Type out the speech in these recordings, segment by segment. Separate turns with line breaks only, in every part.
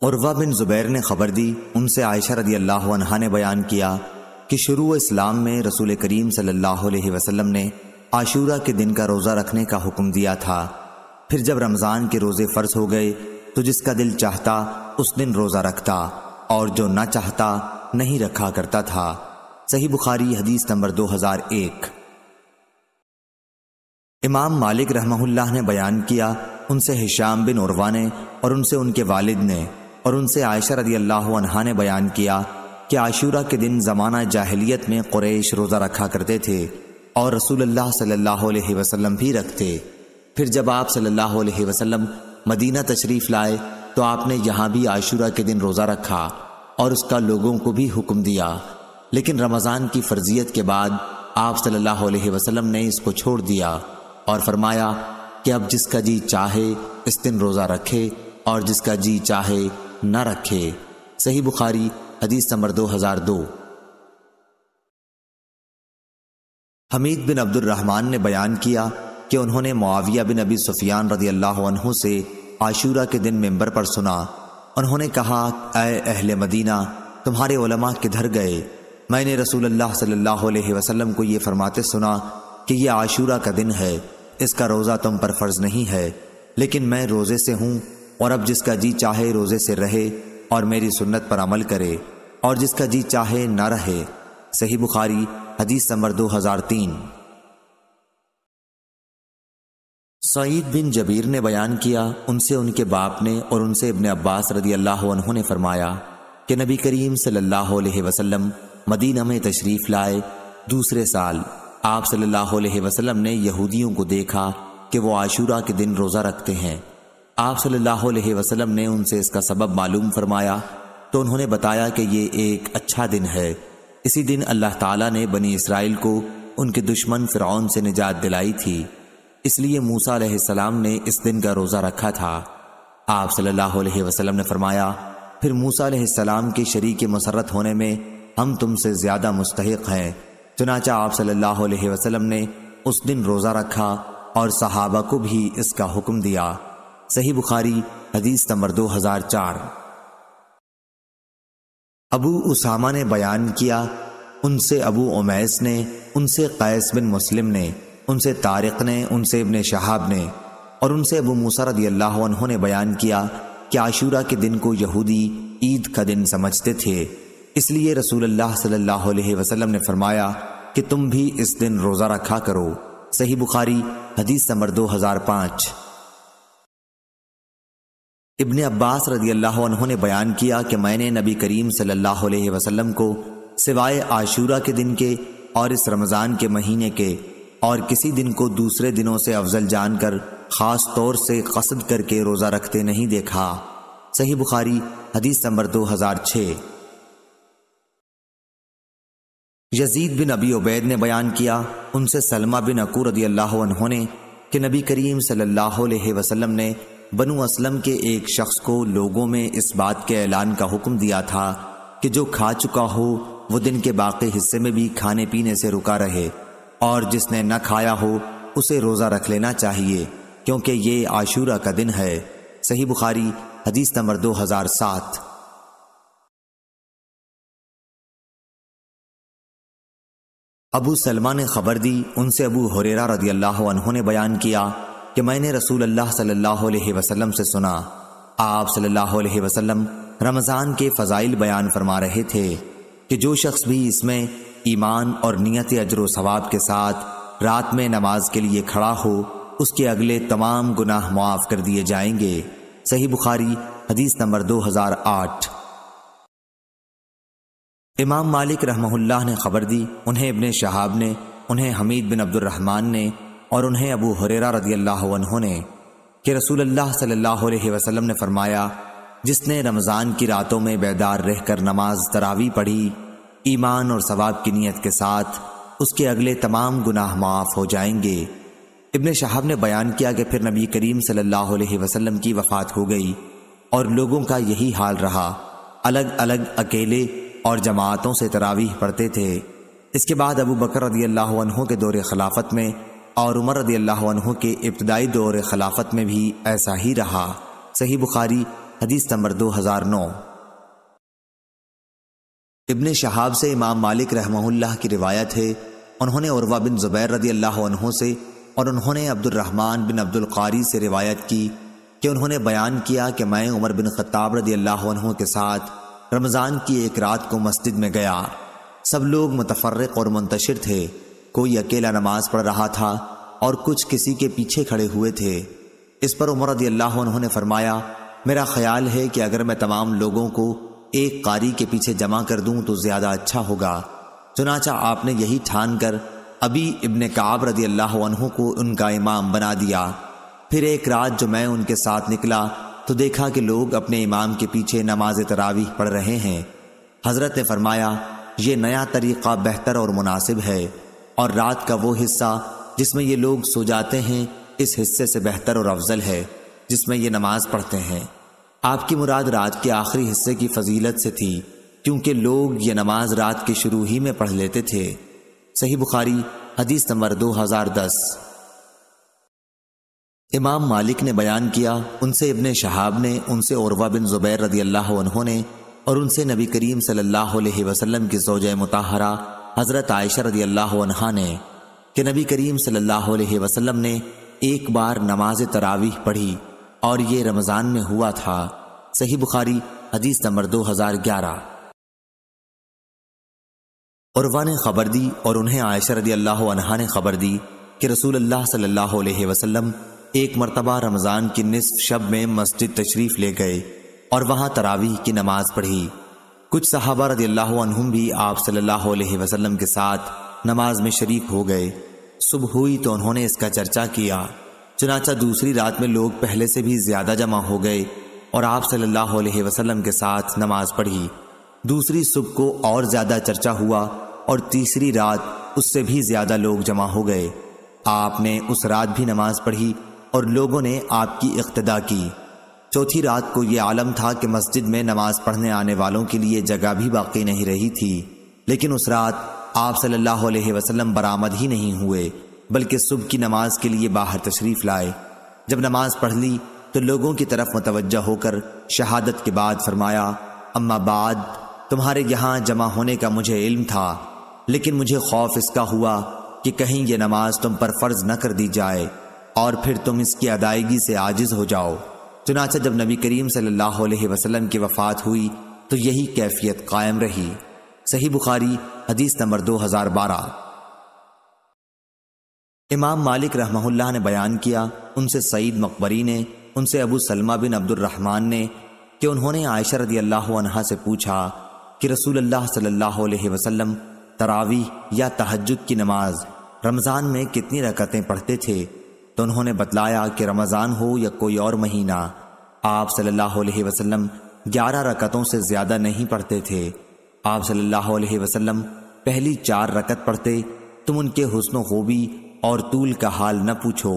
عروہ بن زبیر نے خبر دی، ان سے عائشہ رضی اللہ عنہا نے بیان کیا کہ شروع اسلام میں رسول کریم صلی اللہ علیہ وسلم نے عاشورہ کے دن کا روزہ رکھنے کا حکم دیا تھا۔ پھر جب رمضان کے روزے فرض ہو گئے تو جس کا دل چاہتا اس دن روزہ رکھتا اور جو نہ چاہتا نہیں رکھا کرتا تھا۔ صحیح بخاری حدیث نمبر 2001۔ امام مالک رحمہ اللہ نے بیان کیا، ان سے ہشام بن عروہ نے اور ان سے ان کے والد نے اور ان سے عائشہ رضی اللہ عنہا نے بیان کیا کہ عاشورہ کے دن زمانہ جاہلیت میں قریش روزہ رکھا کرتے تھے اور رسول اللہ صلی اللہ علیہ وسلم بھی رکھتے۔ پھر جب آپ صلی اللہ علیہ وسلم مدینہ تشریف لائے تو آپ نے یہاں بھی عاشورہ کے دن روزہ رکھا اور اس کا لوگوں کو بھی حکم دیا، لیکن رمضان کی فرضیت کے بعد آپ صلی اللہ علیہ وسلم نے اس کو چھوڑ دیا اور فرمایا کہ اب جس کا جی چاہے اس دن روزہ رکھے اور جس کا جی چاہے نہ رکھے۔ صحیح بخاری حدیث نمبر 2002۔ حمید بن عبد الرحمن نے بیان کیا کہ انہوں نے معاویہ بن ابی سفیان رضی اللہ عنہ سے عاشورہ کے دن منبر پر سنا۔ انہوں نے کہا، اے اہل مدینہ، تمہارے علماء کدھر گئے؟ میں نے رسول اللہ صلی اللہ علیہ وسلم کو یہ فرماتے سنا کہ یہ عاشورہ کا دن ہے، اس کا روزہ تم پر فرض نہیں ہے، لیکن میں روزے سے ہوں، اور اب جس کا جی چاہے روزے سے رہے اور میری سنت پر عمل کرے اور جس کا جی چاہے نہ رہے۔ صحیح بخاری حدیث نمبر 2003۔ سعید بن جبیر نے بیان کیا، ان سے ان کے باپ نے اور ان سے ابن عباس رضی اللہ عنہ نے فرمایا کہ نبی کریم صلی اللہ علیہ وسلم مدینہ میں تشریف لائے۔ دوسرے سال آپ صلی اللہ علیہ وسلم نے یہودیوں کو دیکھا کہ وہ عاشورہ کے دن روزہ رکھتے ہیں۔ آپ صلی اللہ علیہ وسلم نے ان سے اس کا سبب معلوم فرمایا تو انہوں نے بتایا کہ یہ ایک اچھا دن ہے، اسی دن اللہ تعالیٰ نے بنی اسرائیل کو ان کے دشمن فرعون سے نجات دلائی تھی، اس لیے موسیٰ علیہ السلام نے اس دن کا روزہ رکھا تھا۔ آپ صلی اللہ علیہ وسلم نے فرمایا، پھر موسیٰ علیہ السلام کے شریک مسرت ہونے میں ہم تم سے زیادہ مستحق ہیں۔ چنانچہ آپ صلی اللہ علیہ وسلم نے اس دن روزہ رکھا اور صحابہ کو بھی اس کا حکم دیا۔ صحیح بخاری حدیث نمبر 2004۔ ابو اسامہ نے بیان کیا، ان سے ابو امیس نے، ان سے قیس بن مسلم نے، ان سے طارق نے، ان سے ابن شہاب نے اور ان سے ابو موسیٰ رضی اللہ عنہ نے بیان کیا کہ عاشورہ کے دن کو یہودی عید کا دن سمجھتے تھے، اس لیے رسول اللہ صلی اللہ علیہ وسلم نے فرمایا کہ تم بھی اس دن روزہ رکھا کرو۔ صحیح بخاری حدیث نمبر 2005۔ ابن عباس رضی اللہ عنہ نے بیان کیا کہ میں نے نبی کریم صلی اللہ علیہ وسلم کو سوائے عاشورہ کے دن کے اور اس رمضان کے مہینے کے اور کسی دن کو دوسرے دنوں سے افضل جان کر خاص طور سے قصد کر کے روزہ رکھتے نہیں دیکھا۔ صحیح بخاری حدیث نمبر 2006۔ یزید بن ابی عبید نے بیان کیا، ان سے سلمہ بن عقو رضی اللہ عنہ نے کہ نبی کریم صلی اللہ علیہ وسلم نے بنو اسلم کے ایک شخص کو لوگوں میں اس بات کے اعلان کا حکم دیا تھا کہ جو کھا چکا ہو وہ دن کے باقی حصے میں بھی کھانے پینے سے رکا رہے، اور جس نے نہ کھایا ہو اسے روزہ رکھ لینا چاہیے کیونکہ یہ عاشورہ کا دن ہے۔ صحیح بخاری حدیث نمبر 2007۔ ابو سلمہ نے خبر دی، ان سے ابو ہریرہ رضی اللہ عنہ نے بیان کیا کہ میں نے رسول اللہ صلی اللہ علیہ وسلم سے سنا، آپ صلی اللہ علیہ وسلم رمضان کے فضائل بیان فرما رہے تھے کہ جو شخص بھی اس میں ایمان اور نیت اجر و ثواب کے ساتھ رات میں نماز کے لیے کھڑا ہو، اس کے اگلے تمام گناہ معاف کر دیے جائیں گے۔ صحیح بخاری حدیث نمبر 2008۔ امام مالک رحمہ اللہ نے خبر دی، انہیں ابن شہاب نے، انہیں حمید بن عبد الرحمن نے اور انہیں ابو ہریرہ رضی اللہ عنہ نے کہ رسول اللہ صلی اللہ علیہ وسلم نے فرمایا، جس نے رمضان کی راتوں میں بیدار رہ کر نماز تراویح پڑھی ایمان اور ثواب کی نیت کے ساتھ، اس کے اگلے تمام گناہ معاف ہو جائیں گے۔ ابن شہاب نے بیان کیا کہ پھر نبی کریم صلی اللہ علیہ وسلم کی وفات ہو گئی اور لوگوں کا یہی حال رہا، الگ الگ اکیلے اور جماعتوں سے تراویح پڑھتے تھے۔ اس کے بعد ابو بکر رضی اللہ عنہ کے دور خلافت میں اور عمر رضی اللہ عنہ کے ابتدائی دور خلافت میں بھی ایسا ہی رہا۔ صحیح بخاری حدیث نمبر 2009۔ ابن شہاب سے امام مالک رحمہ اللہ کی روایت ہے، انہوں نے عروہ بن زبیر رضی اللہ عنہ سے اور انہوں نے عبد الرحمن بن عبد القاری سے روایت کی کہ انہوں نے بیان کیا کہ میں عمر بن خطاب رضی اللہ عنہ کے ساتھ رمضان کی ایک رات کو مسجد میں گیا۔ سب لوگ متفرق اور منتشر تھے، کوئی اکیلا نماز پڑھ رہا تھا اور کچھ کسی کے پیچھے کھڑے ہوئے تھے۔ اس پر عمر رضی اللہ عنہ نے فرمایا، میرا خیال ہے کہ اگر میں تمام لوگوں کو ایک قاری کے پیچھے جمع کر دوں تو زیادہ اچھا ہوگا۔ چنانچہ آپ نے یہی ٹھان کر ابی ابن کعب رضی اللہ عنہ کو ان کا امام بنا دیا۔ پھر ایک رات جو میں ان کے ساتھ نکلا تو دیکھا کہ لوگ اپنے امام کے پیچھے نماز تراویح پڑھ رہے ہیں۔ حضرت نے فرمایا، یہ نیا طریقہ بہتر اور مناسب ہے، اور رات کا وہ حصہ جس میں یہ لوگ سو جاتے ہیں اس حصے سے بہتر اور افضل ہے جس میں یہ نماز پڑھتے ہیں۔ آپ کی مراد رات کے آخری حصے کی فضیلت سے تھی، کیونکہ لوگ یہ نماز رات کے شروع ہی میں پڑھ لیتے تھے۔ صحیح بخاری حدیث نمبر 2010۔ امام مالک نے بیان کیا، ان سے ابن شہاب نے، ان سے عروہ بن زبیر رضی اللہ عنہ نے، اور ان سے نبی کریم صلی اللہ علیہ وسلم کی زوجہ مطہرہ حضرت عائشہ رضی اللہ عنہا نے کہ نبی کریم صلی اللہ علیہ وسلم نے ایک بار نماز تراویح پڑھی اور یہ رمضان میں ہوا تھا۔ صحیح بخاری حدیث نمبر 2011۔ عروہ نے خبر دی اور انہیں عائشہ رضی اللہ عنہا نے خبر دی کہ رسول اللہ صلی اللہ علیہ وسلم ایک مرتبہ رمضان کی نصف شب میں مسجد تشریف لے گئے اور وہاں تراویح کی نماز پڑھی۔ کچھ صحابہ رضی اللہ عنہم بھی آپ صلی اللہ علیہ وسلم کے ساتھ نماز میں شریک ہو گئے۔ صبح ہوئی تو انہوں نے اس کا چرچا کیا، چنانچہ دوسری رات میں لوگ پہلے سے بھی زیادہ جمع ہو گئے اور آپ صلی اللہ علیہ وسلم کے ساتھ نماز پڑھی۔ دوسری صبح کو اور زیادہ چرچا ہوا اور تیسری رات اس سے بھی زیادہ لوگ جمع ہو گئے۔ آپ نے اس رات بھی نماز پڑھی اور لوگوں نے آپ کی اقتدا کی۔ چوتھی رات کو یہ عالم تھا کہ مسجد میں نماز پڑھنے آنے والوں کے لیے جگہ بھی باقی نہیں رہی تھی، لیکن اس رات آپ صلی اللہ علیہ وسلم برآمد ہی نہیں ہوئے، بلکہ صبح کی نماز کے لیے باہر تشریف لائے۔ جب نماز پڑھ لی تو لوگوں کی طرف متوجہ ہو کر شہادت کے بعد فرمایا، اما بعد، تمہارے یہاں جمع ہونے کا مجھے علم تھا، لیکن مجھے خوف اس کا ہوا کہ کہیں یہ نماز تم پر فرض نہ کر دی جائے اور پھر تم اس کی ادائیگی سے عاجز ہو جاؤ۔ چنانچہ جب نبی کریم صلی اللہ علیہ وسلم کی وفات ہوئی تو یہی کیفیت قائم رہی۔ صحیح بخاری حدیث نمبر 2012۔ امام مالک رحمہ اللہ نے بیان کیا، ان سے سعید مقبری نے، ان سے ابو سلمہ بن عبد الرحمن نے کہ انہوں نے عائشہ رضی اللہ عنہا سے پوچھا کہ رسول اللہ صلی اللہ علیہ وسلم تراویح یا تہجد کی نماز رمضان میں کتنی رکعتیں پڑھتے تھے؟ تو انہوں نے بتلایا کہ رمضان ہو یا کوئی اور مہینہ، آپ صلی اللہ علیہ وسلم 11 رکعتوں سے زیادہ نہیں پڑھتے تھے۔ آپ صلی اللہ علیہ وسلم پہلی 4 رکعت پڑھتے، تم ان کے حسن و خوبی اور طول کا حال نہ پوچھو،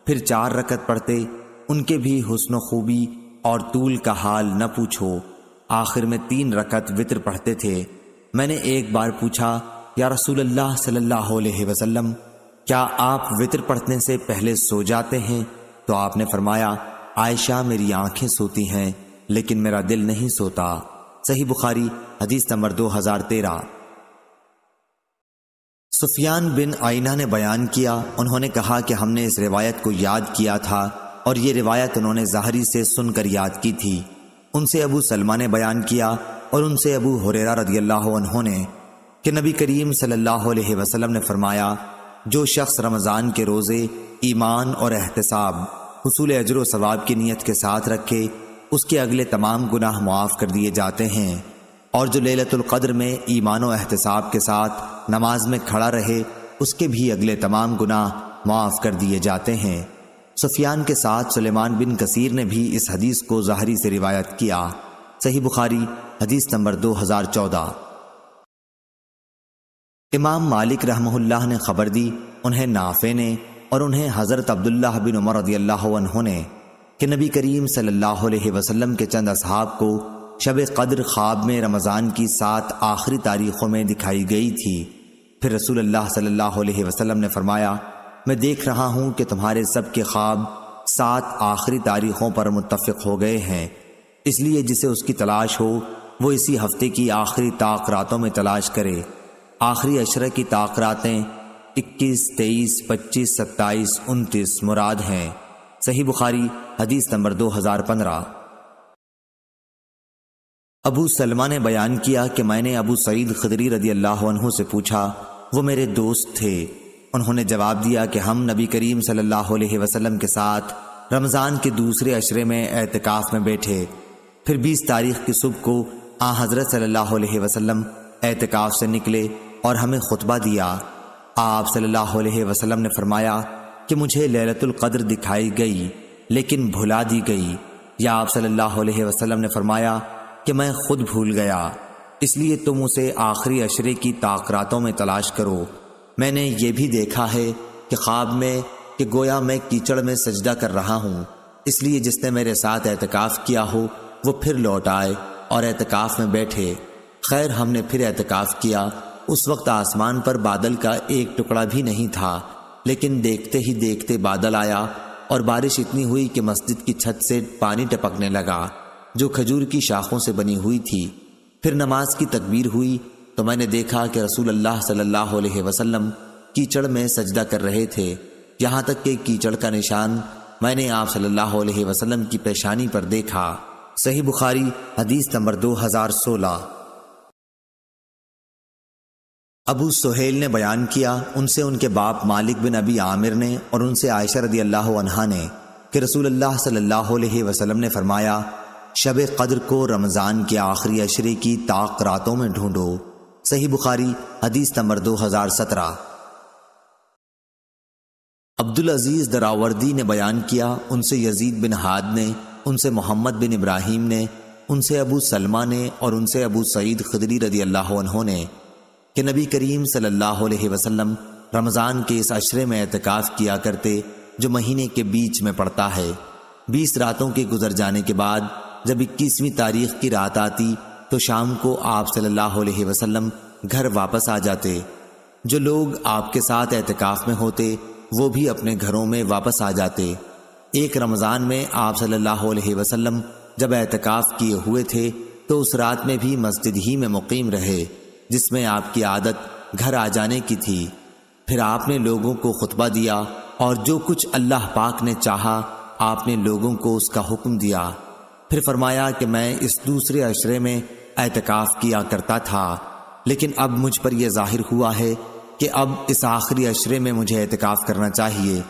پھر 4 رکعت پڑھتے، ان کے بھی حسن و خوبی اور طول کا حال نہ پوچھو، آخر میں 3 رکعت وتر پڑھتے تھے۔ میں نے ایک بار پوچھا، یا رسول اللہ صلی اللہ علیہ وسلم، کیا آپ وتر پڑھنے سے پہلے سو جاتے ہیں؟ تو آپ نے فرمایا، عائشہ میری آنکھیں سوتی ہیں لیکن میرا دل نہیں سوتا۔ صحیح بخاری حدیث نمبر 2013۔ سفیان بن عینہ نے بیان کیا، انہوں نے کہا کہ ہم نے اس روایت کو یاد کیا تھا اور یہ روایت انہوں نے ظاہری سے سن کر یاد کی تھی۔ ان سے ابو سلمہ نے بیان کیا اور ان سے ابو ہریرہ رضی اللہ عنہ نے کہ نبی کریم صلی اللہ علیہ وسلم نے فرمایا، جو شخص رمضان کے روزے ایمان اور احتساب حصول اجر و ثواب کی نیت کے ساتھ رکھے، اس کے اگلے تمام گناہ معاف کر دیے جاتے ہیں، اور جو لیلۃ القدر میں ایمان و احتساب کے ساتھ نماز میں کھڑا رہے، اس کے بھی اگلے تمام گناہ معاف کر دیے جاتے ہیں۔ سفیان کے ساتھ سلیمان بن کثیر نے بھی اس حدیث کو ظاہری سے روایت کیا۔ صحیح بخاری حدیث نمبر 2014۔ امام مالک رحمہ اللہ نے خبر دی، انہیں نافع نے اور انہیں حضرت عبداللہ بن عمر رضی اللہ عنہ نے کہ نبی کریم صلی اللہ علیہ وسلم کے چند اصحاب کو شب قدر خواب میں رمضان کی 7 آخری تاریخوں میں دکھائی گئی تھی۔ پھر رسول اللہ صلی اللہ علیہ وسلم نے فرمایا، میں دیکھ رہا ہوں کہ تمہارے سب کے خواب 7 آخری تاریخوں پر متفق ہو گئے ہیں۔ اس لیے جسے اس کی تلاش ہو وہ اسی ہفتے کی آخری طاق راتوں میں تلاش کرے۔ آخری عشرہ کی طاق راتیں 21، 23، 25، 27، 29 مراد ہیں۔ صحیح بخاری حدیث نمبر 2015۔ ابو سلمہ نے بیان کیا کہ میں نے ابو سعید خدری رضی اللہ عنہ سے پوچھا، وہ میرے دوست تھے۔ انہوں نے جواب دیا کہ ہم نبی کریم صلی اللہ علیہ وسلم کے ساتھ رمضان کے دوسرے عشرے میں اعتکاف میں بیٹھے، پھر 20 تاریخ کی صبح کو حضرت صلی اللہ علیہ وسلم اعتکاف سے نکلے اور ہمیں خطبہ دیا۔ آپ صلی اللہ علیہ وسلم نے فرمایا کہ مجھے لیلۃ القدر دکھائی گئی لیکن بھلا دی گئی، یا آپ صلی اللہ علیہ وسلم نے فرمایا کہ میں خود بھول گیا، اس لیے تم اسے آخری عشرے کی طاق راتوں میں تلاش کرو۔ میں نے یہ بھی دیکھا ہے کہ خواب میں کہ گویا میں کیچڑ میں سجدہ کر رہا ہوں، اس لیے جس نے میرے ساتھ اعتکاف کیا ہو وہ پھر لوٹ آئے اور اعتکاف میں بیٹھے۔ خیر ہم نے پھر اعتکاف کیا۔ اس وقت آسمان پر بادل کا ایک ٹکڑا بھی نہیں تھا، لیکن دیکھتے ہی دیکھتے بادل آیا اور بارش اتنی ہوئی کہ مسجد کی چھت سے پانی ٹپکنے لگا جو کھجور کی شاخوں سے بنی ہوئی تھی۔ پھر نماز کی تکبیر ہوئی تو میں نے دیکھا کہ رسول اللہ صلی اللہ علیہ وسلم کیچڑ میں سجدہ کر رہے تھے، یہاں تک کہ کیچڑ کا نشان میں نے آپ صلی اللہ علیہ وسلم کی پیشانی پر دیکھا۔ صحیح بخاری حدیث نمبر 2016۔ ابو سہیل نے بیان کیا، ان سے ان کے باپ مالک بن ابی عامر نے اور ان سے عائشہ رضی اللہ عنہا نے کہ رسول اللہ صلی اللہ علیہ وسلم نے فرمایا، شب قدر کو رمضان کے آخری عشرے کی طاق راتوں میں ڈھونڈو۔ صحیح بخاری حدیث نمبر 2017۔ عبدالعزیز دراوردی نے بیان کیا، ان سے یزید بن ہاد نے، ان سے محمد بن ابراہیم نے، ان سے ابو سلمہ نے اور ان سے ابو سعید خدری رضی اللہ عنہ نے کہ نبی کریم صلی اللہ علیہ وسلم رمضان کے اس عشرے میں اعتکاف کیا کرتے جو مہینے کے بیچ میں پڑتا ہے۔ 20 راتوں کے گزر جانے کے بعد جب 21ویں تاریخ کی رات آتی تو شام کو آپ صلی اللہ علیہ وسلم گھر واپس آ جاتے۔ جو لوگ آپ کے ساتھ اعتکاف میں ہوتے وہ بھی اپنے گھروں میں واپس آ جاتے۔ ایک رمضان میں آپ صلی اللہ علیہ وسلم جب اعتکاف کیے ہوئے تھے تو اس رات میں بھی مسجد ہی میں مقیم رہے جس میں آپ کی عادت گھر آ جانے کی تھی۔ پھر آپ نے لوگوں کو خطبہ دیا اور جو کچھ اللہ پاک نے چاہا آپ نے لوگوں کو اس کا حکم دیا۔ پھر فرمایا کہ میں اس دوسرے عشرے میں اعتکاف کیا کرتا تھا، لیکن اب مجھ پر یہ ظاہر ہوا ہے کہ اب اس آخری عشرے میں مجھے اعتکاف کرنا چاہیے،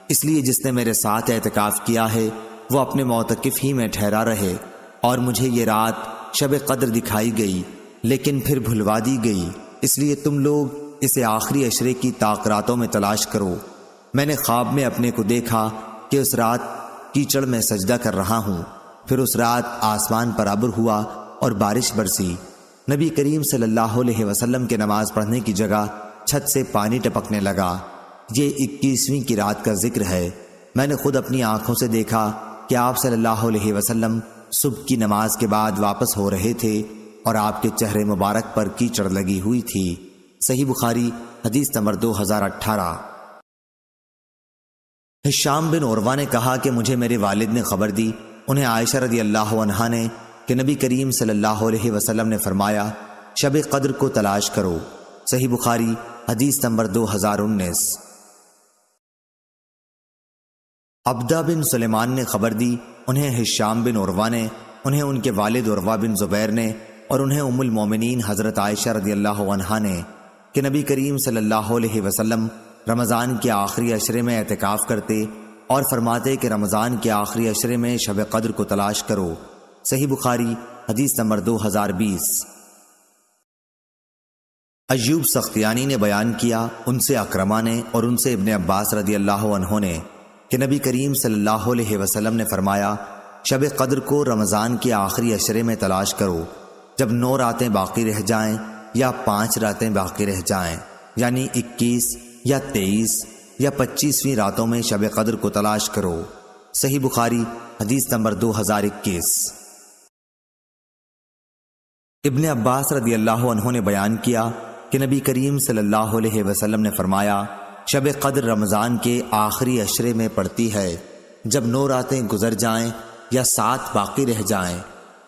اس لیے جس نے میرے ساتھ اعتکاف کیا ہے وہ اپنے معتکف ہی میں ٹھہرا رہے، اور مجھے یہ رات شب قدر دکھائی گئی لیکن پھر بھلوا دی گئی، اس لیے تم لوگ اسے آخری عشرے کی طاق راتوں میں تلاش کرو۔ میں نے خواب میں اپنے کو دیکھا کہ اس رات کیچڑ میں سجدہ کر رہا ہوں، پھر اس رات آسمان پر ابر ہوا اور بارش برسی۔ نبی کریم صلی اللہ علیہ وسلم کے نماز پڑھنے کی جگہ چھت سے پانی ٹپکنے لگا۔ یہ 21ویں کی رات کا ذکر ہے۔ میں نے خود اپنی آنکھوں سے دیکھا کہ آپ صلی اللہ علیہ وسلم صبح کی نماز کے بعد واپس ہو رہے تھے اور آپ کے چہرے مبارک پر کیچڑ لگی ہوئی تھی۔ صحیح بخاری حدیث نمبر 2018۔ ہشام بن عروہ نے کہا کہ مجھے میرے والد نے خبر دی، انہیں عائشہ رضی اللہ عنہا نے کہ نبی کریم صلی اللہ علیہ وسلم نے فرمایا، شب قدر کو تلاش کرو۔ صحیح بخاری حدیث نمبر 2019۔ عبدہ بن سلیمان نے خبر دی، انہیں ہشام بن عروہ نے، انہیں ان کے والد عروہ بن زبیر نے اور انہیں ام المومنین حضرت عائشہ رضی اللہ عنہا نے کہ نبی کریم صلی اللہ علیہ وسلم رمضان کے آخری عشرے میں اعتکاف کرتے اور فرماتے کہ رمضان کے آخری عشرے میں شب قدر کو تلاش کرو۔ صحیح بخاری حدیث نمبر 2020۔ ایوب سختیانی نے بیان کیا، ان سے اکرمہ نے اور ان سے ابن عباس رضی اللہ عنہ نے کہ نبی کریم صلی اللہ علیہ وسلم نے فرمایا، شب قدر کو رمضان کے آخری عشرے میں تلاش کرو، جب 9 راتیں باقی رہ جائیں یا 5 راتیں باقی رہ جائیں، یعنی 21 یا 23 یا 25ویں راتوں میں شب قدر کو تلاش کرو۔ صحیح بخاری حدیث نمبر 2021۔ ابن عباس رضی اللہ عنہ نے بیان کیا کہ نبی کریم صلی اللہ علیہ وسلم نے فرمایا، شب قدر رمضان کے آخری عشرے میں پڑتی ہے جب 9 راتیں گزر جائیں یا 7 باقی رہ جائیں،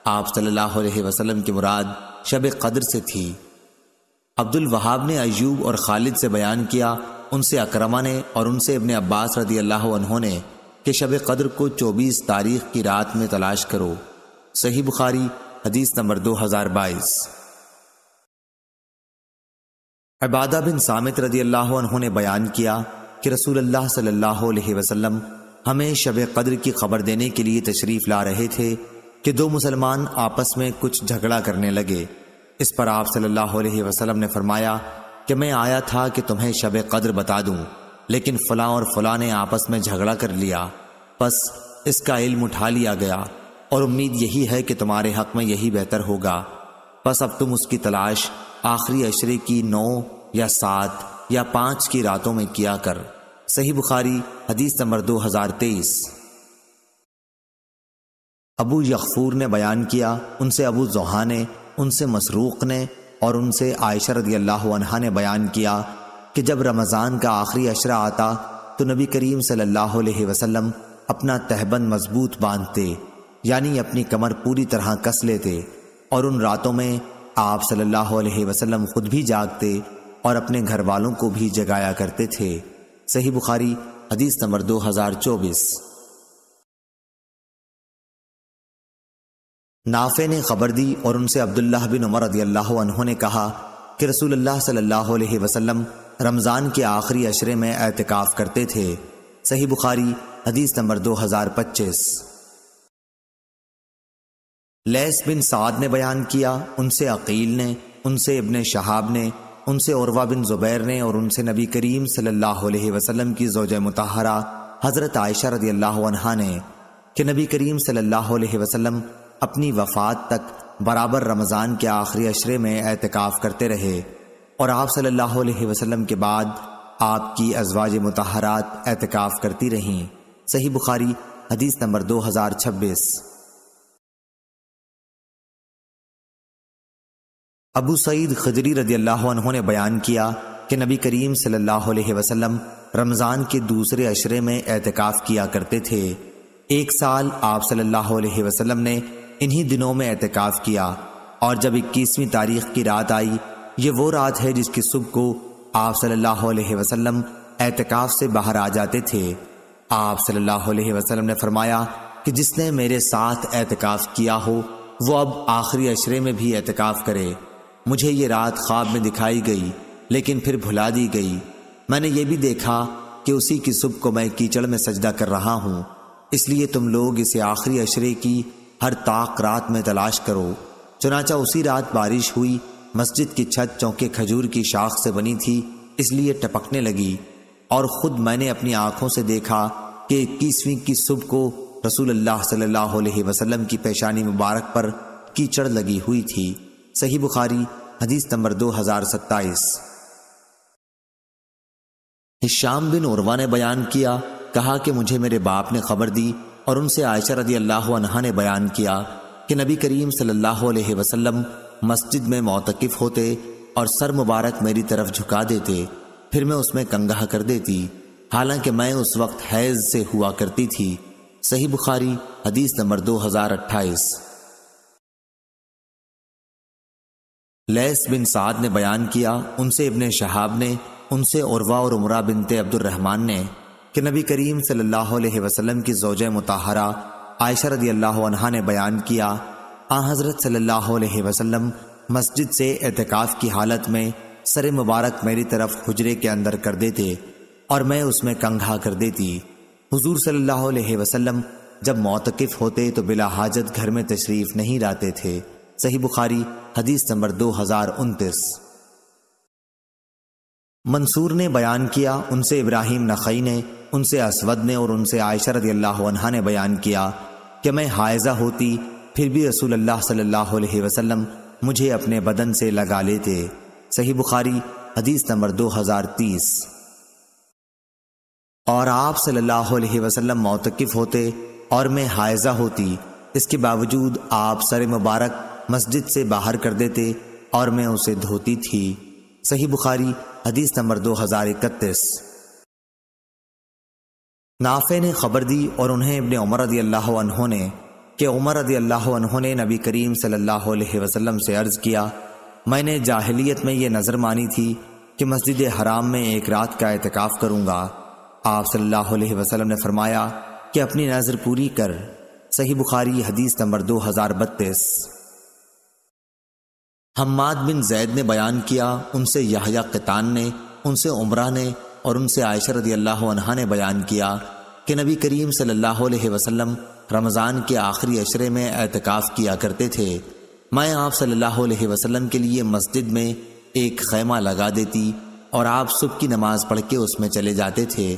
آپ صلی اللہ علیہ وسلم کی مراد شب قدر سے تھی۔ عبد الوہاب نے ایوب اور خالد سے بیان کیا، ان سے اکرمہ نے اور ان سے ابن عباس رضی اللہ عنہ نے کہ شب قدر کو 24 تاریخ کی رات میں تلاش کرو۔ صحیح بخاری حدیث نمبر 2022۔ عبادہ بن صامت رضی اللہ عنہ نے بیان کیا کہ رسول اللہ صلی اللہ علیہ وسلم ہمیں شب قدر کی خبر دینے کے لیے تشریف لا رہے تھے کہ دو مسلمان آپس میں کچھ جھگڑا کرنے لگے۔ اس پر آپ صلی اللہ علیہ وسلم نے فرمایا کہ میں آیا تھا کہ تمہیں شب قدر بتا دوں، لیکن فلاں اور فلاں نے آپس میں جھگڑا کر لیا، پس اس کا علم اٹھا لیا گیا اور امید یہی ہے کہ تمہارے حق میں یہی بہتر ہوگا، پس اب تم اس کی تلاش آخری عشرے کی 9 یا 7 یا 5 کی راتوں میں کیا کر۔ صحیح بخاری حدیث نمبر 2023۔ ابو یغفور نے بیان کیا، ان سے ابو زحا نے، ان سے مسروق نے اور ان سے عائشہ رضی اللہ عنہا نے بیان کیا کہ جب رمضان کا آخری عشرہ آتا تو نبی کریم صلی اللہ علیہ وسلم اپنا تہبند مضبوط باندھتے، یعنی اپنی کمر پوری طرح کس لیتے، اور ان راتوں میں آپ صلی اللہ علیہ وسلم خود بھی جاگتے اور اپنے گھر والوں کو بھی جگایا کرتے تھے۔ صحیح بخاری حدیث نمبر 2024۔ نافع نے خبر دی اور ان سے عبداللہ بن عمر رضی اللہ عنہ نے کہا کہ رسول اللہ صلی اللہ علیہ وسلم رمضان کے آخری عشرے میں اعتکاف کرتے تھے۔ صحیح بخاری حدیث نمبر 2025۔ لیث بن سعد نے بیان کیا، ان سے عقیل نے، ان سے ابن شہاب نے، ان سے عروہ بن زبیر نے اور ان سے نبی کریم صلی اللہ علیہ وسلم کی زوجہ مطہرہ حضرت عائشہ رضی اللہ عنہا نے کہ نبی کریم صلی اللہ علیہ وسلم اپنی وفات تک برابر رمضان کے آخری عشرے میں اعتکاف کرتے رہے، اور آپ صلی اللہ علیہ وسلم کے بعد آپ کی ازواج مطہرات اعتکاف کرتی رہیں۔ صحیح بخاری حدیث نمبر 2026۔ ابو سعید خدری رضی اللہ عنہ نے بیان کیا کہ نبی کریم صلی اللہ علیہ وسلم رمضان کے دوسرے عشرے میں اعتکاف کیا کرتے تھے۔ ایک سال آپ صلی اللہ علیہ وسلم نے انہی دنوں میں اعتکاف کیا، اور جب 21ویں تاریخ کی رات آئی، یہ وہ رات ہے جس کی صبح کو آپ صلی اللہ علیہ وسلم اعتکاف سے باہر آ جاتے تھے۔ آپ صلی اللہ علیہ وسلم نے فرمایا کہ جس نے میرے ساتھ اعتکاف کیا ہو وہ اب آخری عشرے میں بھی اعتکاف کرے۔ مجھے یہ رات خواب میں دکھائی گئی لیکن پھر بھلا دی گئی۔ میں نے یہ بھی دیکھا کہ اسی کی صبح کو میں کیچڑ میں سجدہ کر رہا ہوں، اس لیے تم لوگ اسے آخری عشرے کی ہر طاق رات میں تلاش کرو۔ چنانچہ اسی رات بارش ہوئی، مسجد کی چھت چونکہ کھجور کی شاخ سے بنی تھی اس لیے ٹپکنے لگی، اور خود میں نے اپنی آنکھوں سے دیکھا کہ 21ویں کی صبح کو رسول اللہ صلی اللہ علیہ وسلم کی پیشانی مبارک پر کیچڑ لگی ہوئی تھی۔ صحیح بخاری حدیث نمبر 2027۔ ہشام بن عروہ نے بیان کیا، کہا کہ مجھے میرے باپ نے خبر دی اور ان سے عائشہ رضی اللہ عنہا نے بیان کیا کہ نبی کریم صلی اللہ علیہ وسلم مسجد میں معتکف ہوتے اور سر مبارک میری طرف جھکا دیتے، پھر میں اس میں کنگھا کر دیتی، حالانکہ میں اس وقت حیض سے ہوا کرتی تھی۔ صحیح بخاری حدیث نمبر 2028۔ لیث بن سعد نے بیان کیا، ان سے ابن شہاب نے، ان سے عروہ اور عمرہ بنت عبد الرحمن نے کہ نبی کریم صلی اللہ علیہ وسلم کی زوجہ مطہرہ عائشہ رضی اللہ عنہا نے بیان کیا، حضرت صلی اللہ علیہ وسلم مسجد سے اعتکاف کی حالت میں سر مبارک میری طرف حجرے کے اندر کر دیتے اور میں اس میں کنگھا کر دیتی۔ حضور صلی اللہ علیہ وسلم جب معتکف ہوتے تو بلا حاجت گھر میں تشریف نہیں لاتے تھے۔ صحیح بخاری حدیث نمبر 2029۔ منصور نے بیان کیا، ان سے ابراہیم نخعی نے، ان سے اسود نے اور ان سے عائشہ رضی اللہ عنہا نے بیان کیا کہ میں حائضہ ہوتی پھر بھی رسول اللہ صلی اللہ علیہ وسلم مجھے اپنے بدن سے لگا لیتے۔ صحیح بخاری حدیث نمبر 2030۔ اور آپ صلی اللہ علیہ وسلم معتکف ہوتے اور میں حائضہ ہوتی، اس کے باوجود آپ سر مبارک مسجد سے باہر کر دیتے اور میں اسے دھوتی تھی۔ صحیح بخاری حدیث نمبر 2031۔ نافع نے خبر دی اور انہیں ابن عمر رضی اللہ عنہ نے کہ عمر رضی اللہ عنہ نے نبی کریم صلی اللہ علیہ وسلم سے عرض کیا، میں نے جاہلیت میں یہ نظر مانی تھی کہ مسجد حرام میں ایک رات کا اعتکاف کروں گا۔ آپ صلی اللہ علیہ وسلم نے فرمایا کہ اپنی نظر پوری کر۔ صحیح بخاری حدیث نمبر 2032۔ حماد بن زید نے بیان کیا، ان سے یحییٰ قطان نے، ان سے عمرہ نے اور ان سے عائشہ رضی اللہ عنہا نے بیان کیا کہ نبی کریم صلی اللہ علیہ وسلم رمضان کے آخری عشرے میں اعتکاف کیا کرتے تھے۔ میں آپ صلی اللہ علیہ وسلم کے لیے مسجد میں ایک خیمہ لگا دیتی اور آپ صبح کی نماز پڑھ کے اس میں چلے جاتے تھے۔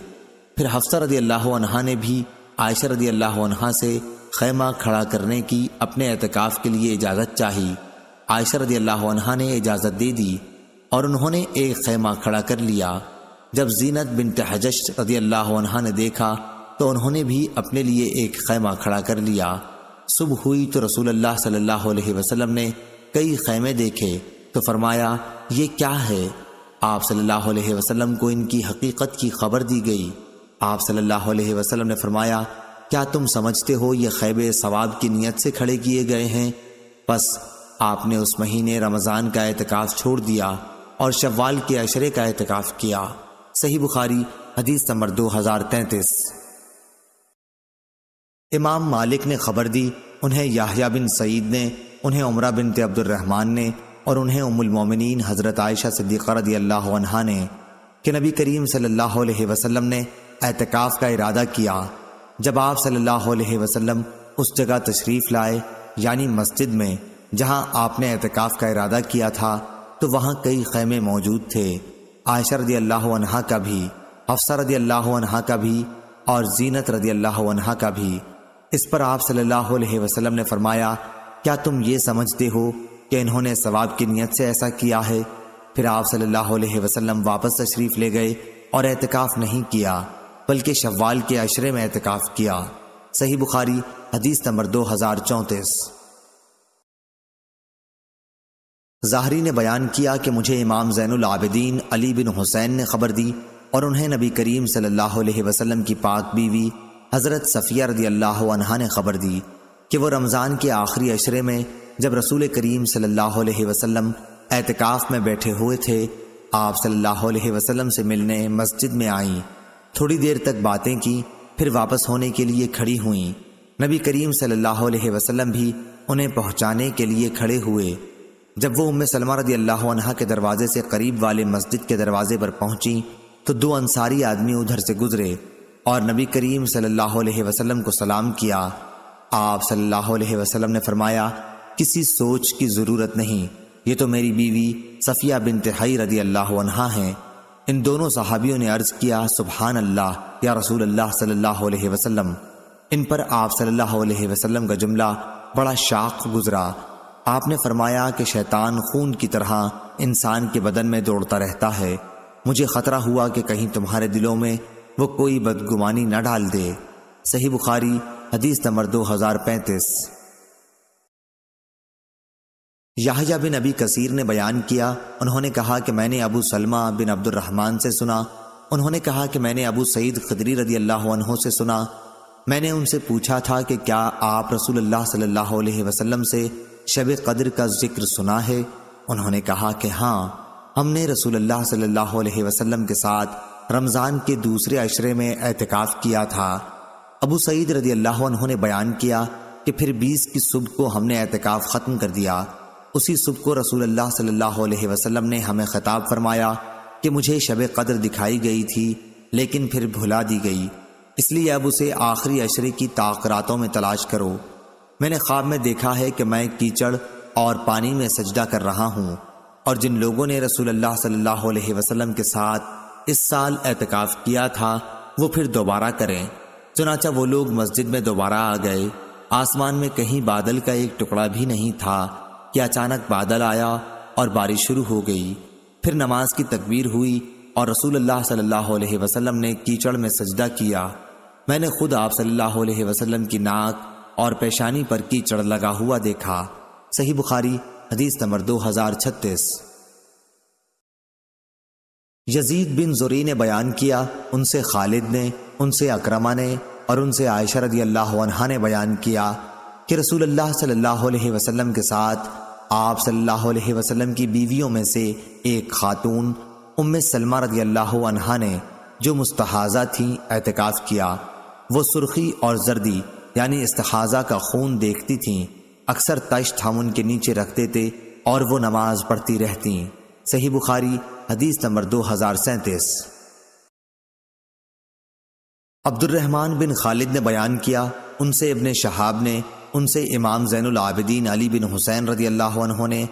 پھر حفصہ رضی اللہ عنہا نے بھی عائشہ رضی اللہ عنہا سے خیمہ کھڑا کرنے کی اپنے اعتکاف کے لیے اجازت چاہی۔ عائشہ رضی اللہ عنہا نے اجازت دے دی اور انہوں نے ایک خیمہ کھڑا کر لیا۔ جب زینت بنت حجش رضی اللہ عنہا نے دیکھا تو انہوں نے بھی اپنے لیے ایک خیمہ کھڑا کر لیا۔ صبح ہوئی تو رسول اللہ صلی اللہ علیہ وسلم نے کئی خیمے دیکھے تو فرمایا، یہ کیا ہے؟ آپ صلی اللہ علیہ وسلم کو ان کی حقیقت کی خبر دی گئی۔ آپ صلی اللہ علیہ وسلم نے فرمایا، کیا تم سمجھتے ہو یہ خیمے ثواب کی نیت سے کھڑے کیے گئے ہیں؟ پس آپ نے اس مہینے رمضان کا اعتکاف چھوڑ دیا اور شوال کے عشرے کا اعتکاف کیا۔ صحیح بخاری حدیث نمبر 2033۔ امام مالک نے خبر دی، انہیں یحییٰ بن سعید نے، انہیں عمرہ بنت عبد الرحمن نے اور انہیں ام المومنین حضرت عائشہ صدیقہ رضی اللہ عنہا نے کہ نبی کریم صلی اللہ علیہ وسلم نے اعتکاف کا ارادہ کیا۔ جب آپ صلی اللہ علیہ وسلم اس جگہ تشریف لائے یعنی مسجد میں جہاں آپ نے اعتکاف کا ارادہ کیا تھا تو وہاں کئی خیمے موجود تھے، عائشہ رضی اللہ عنہا کا بھی، حفصہ رضی اللہ عنہا کا بھی اور زینت رضی اللہ عنہا کا بھی۔ اس پر آپ صلی اللہ علیہ وسلم نے فرمایا، کیا تم یہ سمجھتے ہو کہ انہوں نے ثواب کی نیت سے ایسا کیا ہے؟ پھر آپ صلی اللہ علیہ وسلم واپس تشریف لے گئے اور اعتکاف نہیں کیا بلکہ شوال کے عشرے میں اعتکاف کیا۔ صحیح بخاری حدیث نمبر 2034۔ ظاہری نے بیان کیا کہ مجھے امام زین العابدین علی بن حسین نے خبر دی اور انہیں نبی کریم صلی اللہ علیہ وسلم کی پاک بیوی حضرت صفیہ رضی اللہ عنہا نے خبر دی کہ وہ رمضان کے آخری عشرے میں جب رسول کریم صلی اللہ علیہ وسلم اعتکاف میں بیٹھے ہوئے تھے، آپ صلی اللہ علیہ وسلم سے ملنے مسجد میں آئیں، تھوڑی دیر تک باتیں کی، پھر واپس ہونے کے لیے کھڑی ہوئیں۔ نبی کریم صلی اللہ علیہ وسلم بھی انہیں پہنچانے کے لیے کھڑے ہوئے۔ جب وہ ام سلمہ رضی اللہ عنہا کے دروازے سے قریب والے مسجد کے دروازے پر پہنچیں تو دو انصاری آدمی ادھر سے گزرے اور نبی کریم صلی اللہ علیہ وسلم کو سلام کیا۔ آپ صلی اللہ علیہ وسلم نے فرمایا، کسی سوچ کی ضرورت نہیں، یہ تو میری بیوی صفیہ بنت حی رضی اللہ عنہا ہیں۔ ان دونوں صحابیوں نے عرض کیا، سبحان اللہ یا رسول اللہ صلی اللہ علیہ وسلم۔ ان پر آپ صلی اللہ علیہ وسلم کا جملہ بڑا شاق گزرا۔ آپ نے فرمایا کہ شیطان خون کی طرح انسان کے بدن میں دوڑتا رہتا ہے، مجھے خطرہ ہوا کہ کہیں تمہارے دلوں میں وہ کوئی بدگمانی نہ ڈال دے۔ صحیح بخاری حدیث نمبر 2035۔ یحییٰ بن ابی کثیر نے بیان کیا، انہوں نے کہا کہ میں نے ابو سلمہ بن عبد الرحمن سے سنا، انہوں نے کہا کہ میں نے ابو سعید خدری رضی اللہ عنہ سے سنا، میں نے ان سے پوچھا تھا کہ کیا آپ رسول اللہ صلی اللہ علیہ وسلم سے شب قدر کا ذکر سنا ہے؟ انہوں نے کہا کہ ہاں، ہم نے رسول اللہ صلی اللہ علیہ وسلم کے ساتھ رمضان کے دوسرے عشرے میں اعتکاف کیا تھا۔ ابو سعید رضی اللہ عنہ نے بیان کیا کہ پھر 20 کی صبح کو ہم نے اعتکاف ختم کر دیا۔ اسی صبح کو رسول اللہ صلی اللہ علیہ وسلم نے ہمیں خطاب فرمایا کہ مجھے شب قدر دکھائی گئی تھی لیکن پھر بھلا دی گئی، اس لیے اب اسے آخری عشرے کی تاخراتوں میں تلاش کرو۔ میں نے خواب میں دیکھا ہے کہ میں کیچڑ اور پانی میں سجدہ کر رہا ہوں، اور جن لوگوں نے رسول اللہ صلی اللہ علیہ وسلم کے ساتھ اس سال اعتکاف کیا تھا وہ پھر دوبارہ کریں۔ چنانچہ وہ لوگ مسجد میں دوبارہ آ گئے۔ آسمان میں کہیں بادل کا ایک ٹکڑا بھی نہیں تھا کہ اچانک بادل آیا اور بارش شروع ہو گئی۔ پھر نماز کی تکبیر ہوئی اور رسول اللہ صلی اللہ علیہ وسلم نے کیچڑ میں سجدہ کیا۔ میں نے خود آپ صلی اللہ علیہ وسلم کی ناک اور پیشانی پر کیچڑ لگا ہوا دیکھا۔ صحیح بخاری حدیث نمبر 2036۔ یزید بن زری نے بیان کیا، ان سے خالد نے، ان سے اکرمہ نے اور ان سے عائشہ رضی اللہ عنہا نے بیان کیا کہ رسول اللہ صلی اللہ علیہ وسلم کے ساتھ آپ صلی اللہ علیہ وسلم کی بیویوں میں سے ایک خاتون ام سلمہ رضی اللہ عنہا نے جو مستحاضہ تھیں اعتکاف کیا۔ وہ سرخی اور زردی یعنی استحاضہ کا خون دیکھتی تھیں، اکثر تشت ہم ان کے نیچے رکھتے تھے اور وہ نماز پڑھتی رہتیں۔ صحیح بخاری حدیث نمبر 2037۔ عبد الرحمن بن خالد نے بیان کیا، ان سے ابن شہاب نے، ان سے امام زین العابدین علی بن حسین رضی اللہ عنہ نے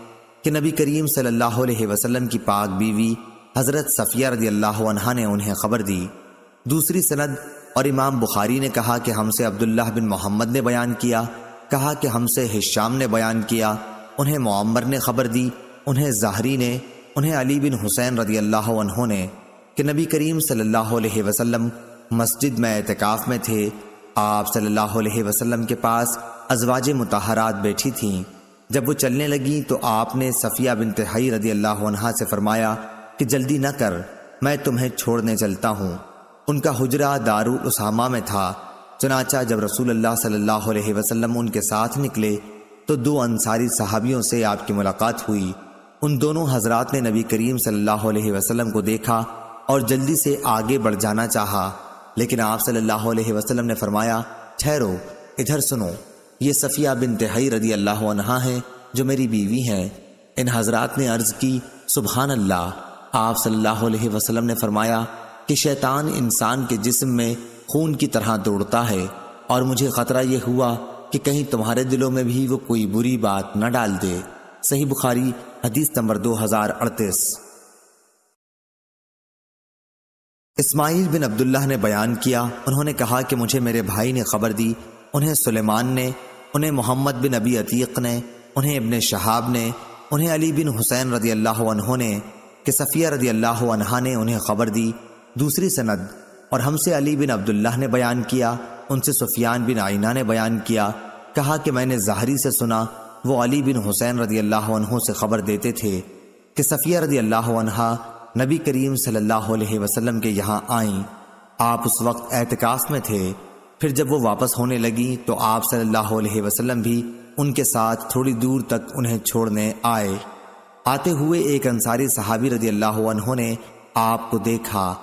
کہ نبی کریم صلی اللہ علیہ وسلم کی پاک بیوی حضرت صفیہ رضی اللہ عنہا نے انہیں خبر دی۔ دوسری سند اور امام بخاری نے کہا کہ ہم سے عبداللہ بن محمد نے بیان کیا، کہا کہ ہم سے ہشام نے بیان کیا، انہیں معمر نے خبر دی، انہیں زہری نے، انہیں علی بن حسین رضی اللہ عنہ نے کہ نبی کریم صلی اللہ علیہ وسلم مسجد میں اعتکاف میں تھے۔ آپ صلی اللہ علیہ وسلم کے پاس ازواج مطہرات بیٹھی تھیں۔ جب وہ چلنے لگیں تو آپ نے صفیہ بنت حی رضی اللہ عنہا سے فرمایا کہ جلدی نہ کر، میں تمہیں چھوڑنے چلتا ہوں۔ ان کا حجرہ دارالاسامہ میں تھا۔ چنانچہ جب رسول اللہ صلی اللہ علیہ وسلم ان کے ساتھ نکلے تو دو انصاری صحابیوں سے آپ کی ملاقات ہوئی۔ ان دونوں حضرات نے نبی کریم صلی اللہ علیہ وسلم کو دیکھا اور جلدی سے آگے بڑھ جانا چاہا، لیکن آپ صلی اللہ علیہ وسلم نے فرمایا، ٹھہرو، ادھر سنو، یہ صفیہ بنت حی رضی اللہ عنہا ہیں جو میری بیوی ہیں۔ ان حضرات نے عرض کی، سبحان اللہ۔ آپ صلی اللہ علیہ وسلم نے فرمایا کہ شیطان انسان کے جسم میں خون کی طرح دوڑتا ہے، اور مجھے خطرہ یہ ہوا کہ کہیں تمہارے دلوں میں بھی وہ کوئی بری بات نہ ڈال دے۔ صحیح بخاری حدیث نمبر 2038۔ اسماعیل بن عبداللہ نے بیان کیا، انہوں نے کہا کہ مجھے میرے بھائی نے خبر دی، انہیں سلیمان نے، انہیں محمد بن ابی عتیق نے، انہیں ابن شہاب نے، انہیں علی بن حسین رضی اللہ عنہ نے کہ صفیہ رضی اللہ عنہا نے انہیں خبر دی۔ دوسری سند اور ہم سے علی بن عبداللہ نے بیان کیا، ان سے سفیان بن عینہ نے بیان کیا، کہا کہ میں نے زہری سے سنا، وہ علی بن حسین رضی اللہ عنہ سے خبر دیتے تھے کہ صفیہ رضی اللہ عنہا نبی کریم صلی اللہ علیہ وسلم کے یہاں آئیں۔ آپ اس وقت اعتکاف میں تھے۔ پھر جب وہ واپس ہونے لگیں تو آپ صلی اللہ علیہ وسلم بھی ان کے ساتھ تھوڑی دور تک انہیں چھوڑنے آئے۔ آتے ہوئے ایک انصاری صحابی رضی اللہ عنہ نے آپ کو دیکھا۔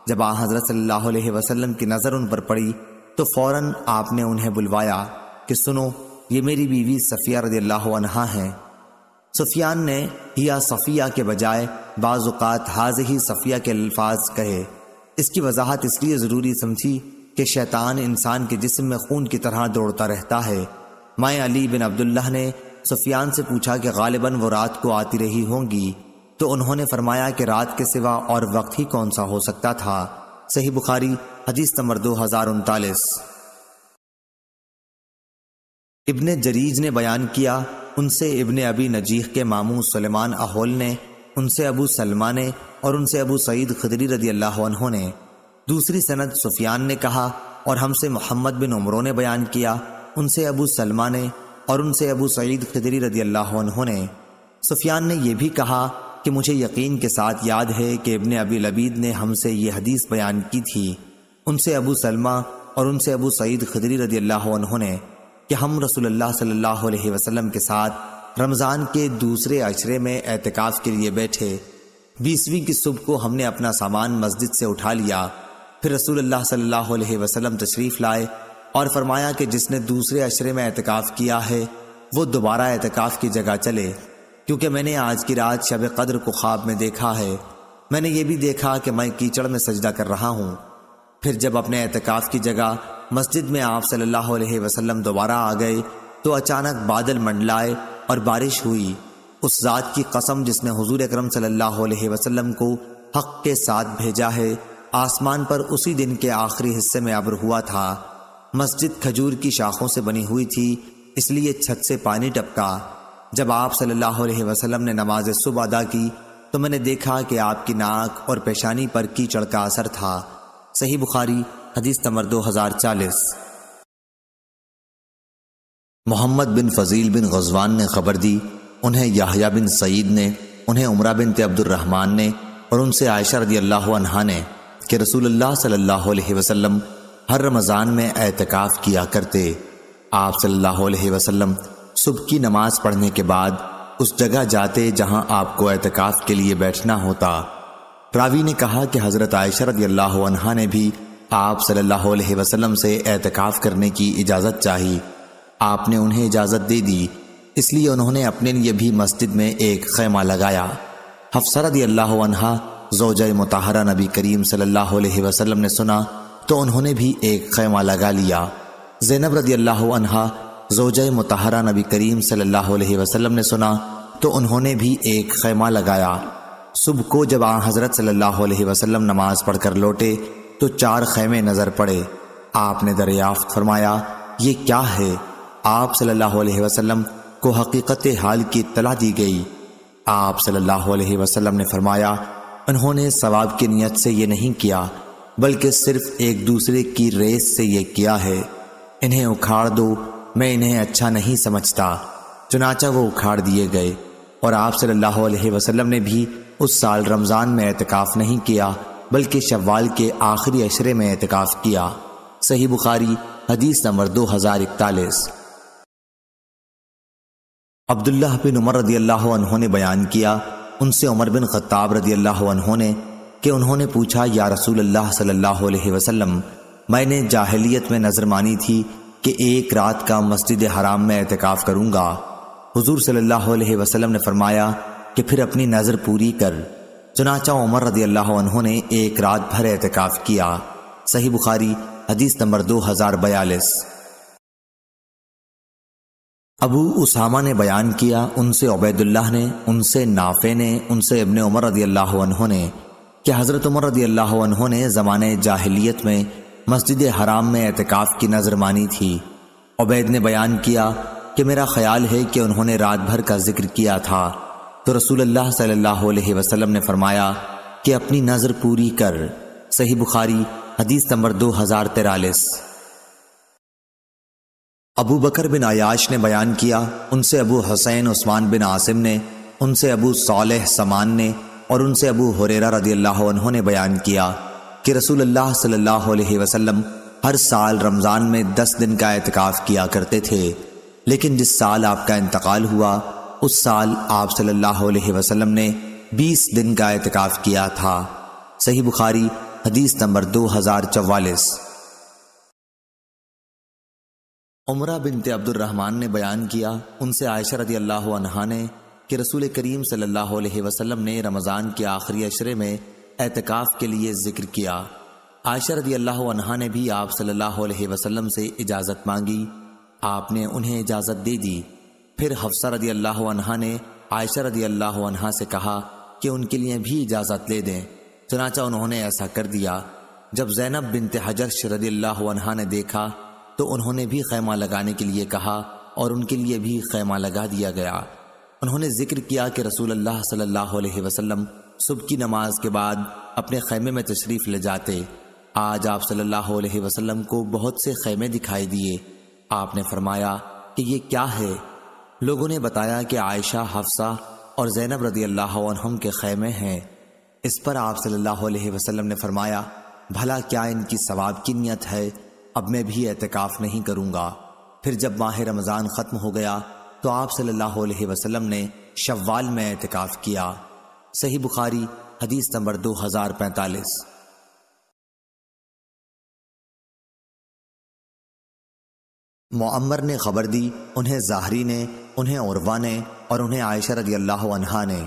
جب حضرت صلی اللہ علیہ وسلم کی نظر ان پر پڑی تو فوراً آپ نے انہیں بلوایا کہ سنو، یہ میری بیوی صفیہ رضی اللہ عنہا ہیں۔ سفیان نے یا صفیہ کے بجائے بعض اوقات حاضی صفیہ کے الفاظ کہے۔ اس کی وضاحت اس لیے ضروری سمجھی کہ شیطان انسان کے جسم میں خون کی طرح دوڑتا رہتا ہے۔ مائیں علی بن عبداللہ نے سفیان سے پوچھا کہ غالباً وہ رات کو آتی رہی ہوں گی، تو انہوں نے فرمایا کہ رات کے سوا اور وقت ہی کون سا ہو سکتا تھا۔ صحیح بخاری حدیث نمبر 2039۔ ابن جریج نے بیان کیا، ان سے ابن ابی نجیح کے ماموں سلیمان احول نے، ان سے ابو سلمہ نے، اور ان سے ابو سعید خدری رضی اللہ عنہ نے۔ دوسری سند سفیان نے کہا اور ہم سے محمد بن عمرو نے بیان کیا، ان سے ابو سلمہ نے، اور ان سے ابو سعید خدری رضی اللہ عنہ نے۔ سفیان نے یہ بھی کہا کہ مجھے یقین کے ساتھ یاد ہے کہ ابن ابی لبید نے ہم سے یہ حدیث بیان کی تھی، ان سے ابو سلمہ اور ان سے ابو سعید خدری رضی اللہ عنہ نے، کہ ہم رسول اللہ صلی اللہ علیہ وسلم کے ساتھ رمضان کے دوسرے عشرے میں اعتکاف کے لیے بیٹھے۔ 20ویں کی صبح کو ہم نے اپنا سامان مسجد سے اٹھا لیا، پھر رسول اللہ صلی اللہ علیہ وسلم تشریف لائے اور فرمایا کہ جس نے دوسرے عشرے میں اعتکاف کیا ہے وہ دوبارہ اعتکاف کی جگہ چلے، کیونکہ میں نے آج کی رات شب قدر کو خواب میں دیکھا ہے۔ میں نے یہ بھی دیکھا کہ میں کیچڑ میں سجدہ کر رہا ہوں۔ پھر جب اپنے اعتکاف کی جگہ مسجد میں آپ صلی اللہ علیہ وسلم دوبارہ آ گئے تو اچانک بادل منڈلائے اور بارش ہوئی۔ اس ذات کی قسم جس نے حضور اکرم صلی اللہ علیہ وسلم کو حق کے ساتھ بھیجا ہے، آسمان پر اسی دن کے آخری حصے میں ابر ہوا تھا۔ مسجد کھجور کی شاخوں سے بنی ہوئی تھی، اس لیے چھت سے پانی ٹپکا۔ جب آپ صلی اللہ علیہ وسلم نے نماز صبح ادا کی تو میں نے دیکھا کہ آپ کی ناک اور پیشانی پر کیچڑ کا اثر تھا۔ صحیح بخاری حدیث نمبر 2040۔ محمد بن فضیل بن غزوان نے خبر دی، انہیں یحییٰ بن سعید نے، انہیں عمرہ بنت عبد الرحمن نے، اور ان سے عائشہ رضی اللہ عنہا نے کہ رسول اللہ صلی اللہ علیہ وسلم ہر رمضان میں اعتکاف کیا کرتے۔ آپ صلی اللہ علیہ وسلم صبح کی نماز پڑھنے کے بعد اس جگہ جاتے جہاں آپ کو اعتکاف کے لیے بیٹھنا ہوتا۔ راوی نے کہا کہ حضرت عائشہ رضی اللہ عنہا نے بھی آپ صلی اللہ علیہ وسلم سے اعتکاف کرنے کی اجازت چاہی۔ آپ نے انہیں اجازت دے دی، اس لیے انہوں نے اپنے لیے بھی مسجد میں ایک خیمہ لگایا۔ حفصہ رضی اللہ عنہا زوجہ مطہرہ نبی کریم صلی اللہ علیہ وسلم نے سنا تو انہوں نے بھی ایک خیمہ لگا لیا۔ زینب رضی اللہ عنہا زوجہ مطہرہ نبی کریم صلی اللہ علیہ وسلم نے سنا تو انہوں نے بھی ایک خیمہ لگایا۔ صبح کو جب آن حضرت صلی اللہ علیہ وسلم نماز پڑھ کر لوٹے تو 4 خیمے نظر پڑے۔ آپ نے دریافت فرمایا یہ کیا ہے؟ آپ صلی اللہ علیہ وسلم کو حقیقت حال کی اطلاع دی گئی۔ آپ صلی اللہ علیہ وسلم نے فرمایا انہوں نے ثواب کی نیت سے یہ نہیں کیا بلکہ صرف ایک دوسرے کی ریس سے یہ کیا ہے۔ انہیں اکھاڑ دو، میں انہیں اچھا نہیں سمجھتا۔ چنانچہ وہ اکھاڑ دیے گئے، اور آپ صلی اللہ علیہ وسلم نے بھی اس سال رمضان میں اعتکاف نہیں کیا بلکہ شوال کے آخری عشرے میں اعتکاف کیا۔ صحیح بخاری حدیث نمبر 2041۔ عبداللہ بن عمر رضی اللہ عنہ نے بیان کیا، ان سے عمر بن خطاب رضی اللہ عنہ نے کہ انہوں نے پوچھا یا رسول اللہ صلی اللہ علیہ وسلم، میں نے جاہلیت میں نظر مانی تھی کہ ایک رات کا مسجد حرام میں اعتکاف کروں گا۔ حضور صلی اللہ علیہ وسلم نے فرمایا کہ پھر اپنی نظر پوری کر۔ چنانچہ عمر رضی اللہ عنہ نے ایک رات بھر اعتکاف کیا۔ صحیح بخاری حدیث نمبر 2042۔ ابو اسامہ نے بیان کیا، ان سے عبید اللہ نے، ان سے نافع نے، ان سے ابن عمر رضی اللہ عنہ نے کہ حضرت عمر رضی اللہ عنہ نے زمانے جاہلیت میں مسجد حرام میں اعتکاف کی نظر مانی تھی۔ عبید نے بیان کیا کہ میرا خیال ہے کہ انہوں نے رات بھر کا ذکر کیا تھا، تو رسول اللہ صلی اللہ علیہ وسلم نے فرمایا کہ اپنی نظر پوری کر۔ صحیح بخاری حدیث نمبر 2043۔ ابو بکر بن عیاش نے بیان کیا، ان سے ابو حسین عثمان بن عاصم نے، ان سے ابو صالح سمان نے اور ان سے ابو ہریرہ رضی اللہ عنہ نے بیان کیا کہ رسول اللہ صلی اللہ علیہ وسلم ہر سال رمضان میں 10 دن کا اعتکاف کیا کرتے تھے، لیکن جس سال آپ کا انتقال ہوا اس سال آپ صلی اللہ علیہ وسلم نے 20 دن کا اعتکاف کیا تھا۔ صحیح بخاری حدیث نمبر 2044۔ عمرہ بنت عبد الرحمن نے بیان کیا، ان سے عائشہ رضی اللہ عنہا نے کہ رسول کریم صلی اللہ علیہ وسلم نے رمضان کے آخری عشرے میں اعتکاف کے لیے ذکر کیا۔ عائشہ رضی اللہ عنہا نے بھی آپ صلی اللہ علیہ وسلم سے اجازت مانگی، آپ نے انہیں اجازت دے دی۔ پھر حفصہ رضی اللہ عنہا نے عائشہ رضی اللہ عنہا سے کہا کہ ان کے لیے بھی اجازت لے دیں، چنانچہ انہوں نے ایسا کر دیا۔ جب زینب بنت حجرش رضی اللہ عنہا نے دیکھا تو انہوں نے بھی خیمہ لگانے کے لیے کہا اور ان کے لیے بھی خیمہ لگا دیا گیا۔ انہوں نے ذکر کیا کہ رسول اللہ صلی اللہ علیہ وسلم صبح کی نماز کے بعد اپنے خیمے میں تشریف لے جاتے۔ آج آپ صلی اللہ علیہ وسلم کو بہت سے خیمے دکھائی دیے۔ آپ نے فرمایا کہ یہ کیا ہے؟ لوگوں نے بتایا کہ عائشہ، حفصہ اور زینب رضی اللہ عنہم کے خیمے ہیں۔ اس پر آپ صلی اللہ علیہ وسلم نے فرمایا بھلا کیا ان کی ثواب کی نیت ہے؟ اب میں بھی اعتکاف نہیں کروں گا۔ پھر جب ماہ رمضان ختم ہو گیا تو آپ صلی اللہ علیہ وسلم نے شوال میں اعتکاف کیا۔ صحیح بخاری حدیث نمبر 2045۔ معمر نے خبر دی، انہیں ظاہری نے، انہیں عروہ نے اور انہیں عائشہ رضی اللہ عنہا نے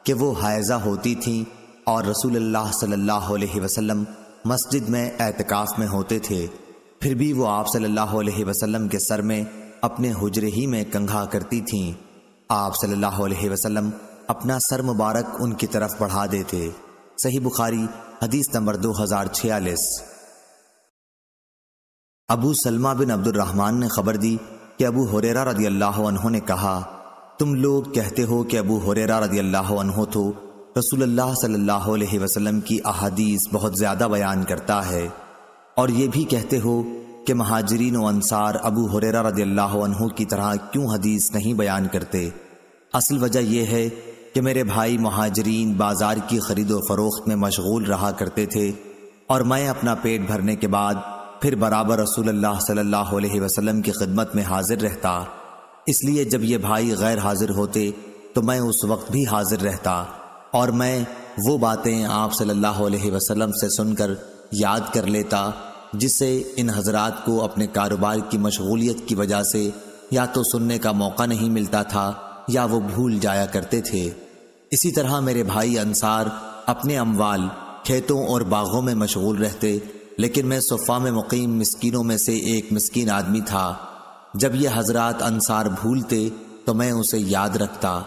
کہ وہ حائضہ ہوتی تھیں اور رسول اللہ صلی اللہ علیہ وسلم مسجد میں اعتکاف میں ہوتے تھے، پھر بھی وہ آپ صلی اللہ علیہ وسلم کے سر میں اپنے حجرے ہی میں کنگھا کرتی تھیں۔ آپ صلی اللہ علیہ وسلم اپنا سر مبارک ان کی طرف بڑھا دیتے۔ صحیح بخاری حدیث نمبر 2046۔ ابو سلمہ بن عبد الرحمن نے خبر دی کہ ابو ہریرہ رضی اللہ عنہ نے کہا، تم لوگ کہتے ہو کہ ابو ہریرہ رضی اللہ عنہ تو رسول اللہ صلی اللہ علیہ وسلم کی احادیث بہت زیادہ بیان کرتا ہے، اور یہ بھی کہتے ہو کہ مہاجرین و انصار ابو ہریرہ رضی اللہ عنہ کی طرح کیوں حدیث نہیں بیان کرتے؟ اصل وجہ یہ ہے کہ میرے بھائی مہاجرین بازار کی خرید و فروخت میں مشغول رہا کرتے تھے، اور میں اپنا پیٹ بھرنے کے بعد پھر برابر رسول اللہ صلی اللہ علیہ وسلم کی خدمت میں حاضر رہتا، اس لیے جب یہ بھائی غیر حاضر ہوتے تو میں اس وقت بھی حاضر رہتا، اور میں وہ باتیں آپ صلی اللہ علیہ وسلم سے سن کر یاد کر لیتا جس سے ان حضرات کو اپنے کاروبار کی مشغولیت کی وجہ سے یا تو سننے کا موقع نہیں ملتا تھا یا وہ بھول جایا کرتے تھے۔ اسی طرح میرے بھائی انصار اپنے اموال کھیتوں اور باغوں میں مشغول رہتے، لیکن میں صفہ میں مقیم مسکینوں میں سے ایک مسکین آدمی تھا۔ جب یہ حضرات انصار بھولتے تو میں اسے یاد رکھتا۔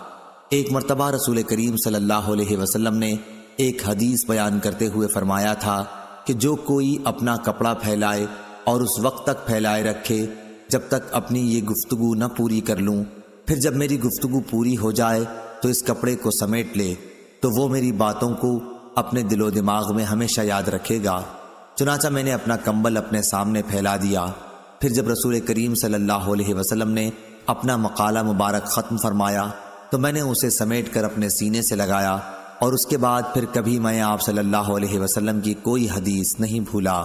ایک مرتبہ رسول کریم صلی اللہ علیہ وسلم نے ایک حدیث بیان کرتے ہوئے فرمایا تھا کہ جو کوئی اپنا کپڑا پھیلائے اور اس وقت تک پھیلائے رکھے جب تک اپنی یہ گفتگو نہ پوری کر لوں، پھر جب میری گفتگو پوری ہو جائے تو اس کپڑے کو سمیٹ لے تو وہ میری باتوں کو اپنے دل و دماغ میں ہمیشہ یاد رکھے گا۔ چنانچہ میں نے اپنا کمبل اپنے سامنے پھیلا دیا۔ پھر جب رسول کریم صلی اللہ علیہ وسلم نے اپنا مقالہ مبارک ختم فرمایا تو میں نے اسے سمیٹ کر اپنے سینے سے لگایا، اور اس کے بعد پھر کبھی میں آپ صلی اللہ علیہ وسلم کی کوئی حدیث نہیں بھولا۔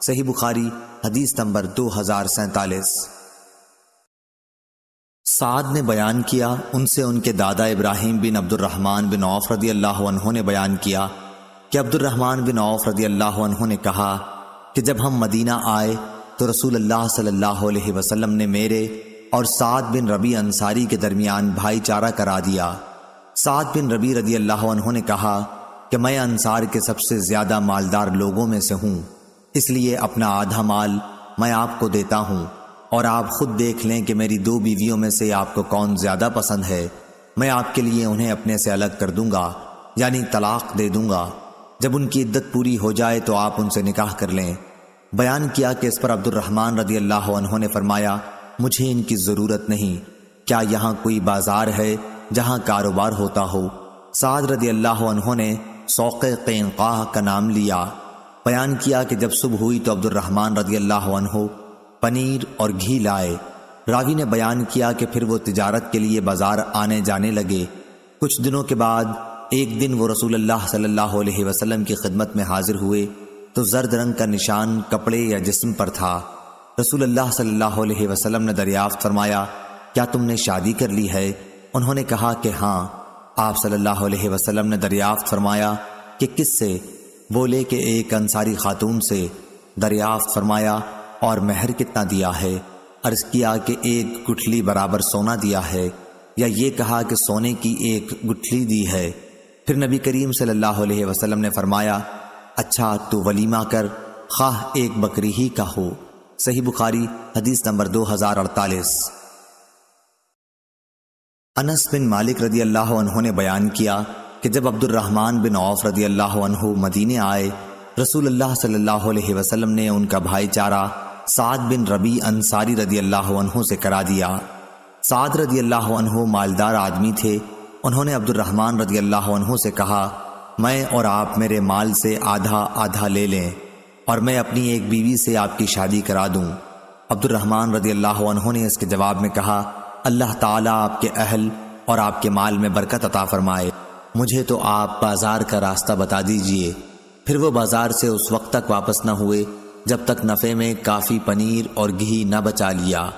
صحیح بخاری حدیث نمبر 2047۔ سعد نے بیان کیا، ان سے ان کے دادا ابراہیم بن عبد الرحمن بن عوف رضی اللہ عنہ نے بیان کیا کہ عبد الرحمن بن عوف رضی اللہ عنہ نے کہا کہ جب ہم مدینہ آئے تو رسول اللہ صلی اللہ علیہ وسلم نے میرے اور سعد بن ربیع انصاری کے درمیان بھائی چارہ کرا دیا۔ سعد بن ربیع رضی اللہ عنہ نے کہا کہ میں انصار کے سب سے زیادہ مالدار لوگوں میں سے ہوں، اس لیے اپنا آدھا مال میں آپ کو دیتا ہوں، اور آپ خود دیکھ لیں کہ میری 2 بیویوں میں سے آپ کو کون زیادہ پسند ہے، میں آپ کے لیے انہیں اپنے سے الگ کر دوں گا، یعنی طلاق دے دوں گا۔ جب ان کی عدت پوری ہو جائے تو آپ ان سے نکاح کر لیں۔ بیان کیا کہ اس پر عبد الرحمن رضی اللہ عنہ نے فرمایا، مجھے ان کی ضرورت نہیں، کیا یہاں کوئی بازار ہے جہاں کاروبار ہوتا ہو؟ سعد رضی اللہ عنہ نے سوق قینقاع کا نام لیا۔ بیان کیا کہ جب صبح ہوئی تو عبد الرحمن رضی اللہ عنہ پنیر اور گھی لائے۔ راوی نے بیان کیا کہ پھر وہ تجارت کے لیے بازار آنے جانے لگے۔ کچھ دنوں کے بعد ایک دن وہ رسول اللہ صلی اللہ علیہ وسلم کی خدمت میں حاضر ہوئے تو زرد رنگ کا نشان کپڑے یا جسم پر تھا۔ رسول اللہ صلی اللہ علیہ وسلم نے دریافت فرمایا، کیا تم نے شادی کر لی ہے؟ انہوں نے کہا کہ ہاں۔ آپ صلی اللہ علیہ وسلم نے دریافت فرمایا کہ کس سے؟ بولے کہ ایک انصاری خاتون سے۔ دریافت فرمایا اور مہر کتنا دیا ہے؟ عرض کیا کہ 1 گٹھلی برابر سونا دیا ہے، یا یہ کہا کہ سونے کی 1 گٹھلی دی ہے۔ پھر نبی کریم صلی اللہ علیہ وسلم نے فرمایا، اچھا تو ولیمہ کر، خواہ 1 بکری ہی کا ہو۔ صحیح بخاری حدیث نمبر 2048۔ انس بن مالک رضی اللہ عنہ نے بیان کیا کہ جب عبد الرحمن بن عوف رضی اللہ عنہ مدینے آئے، رسول اللہ صلی اللہ علیہ وسلم نے ان کا بھائی چارہ سعد بن ربیع انصاری رضی اللہ عنہ سے کرا دیا۔ سعد رضی اللہ عنہ مالدار آدمی تھے۔ انہوں نے عبد الرحمن رضی اللہ عنہ سے کہا، میں اور آپ میرے مال سے آدھا آدھا لے لیں، اور میں اپنی ایک بیوی سے آپ کی شادی کرا دوں۔ عبد الرحمن رضی اللہ عنہ نے اس کے جواب میں کہا، اللہ تعالیٰ آپ کے اہل اور آپ کے مال میں برکت عطا فرمائے، مجھے تو آپ بازار کا راستہ بتا دیجئے۔ پھر وہ بازار سے اس وقت تک واپس نہ ہوئے جب تک نفع میں کافی پنیر اور گھی نہ بچا لیا۔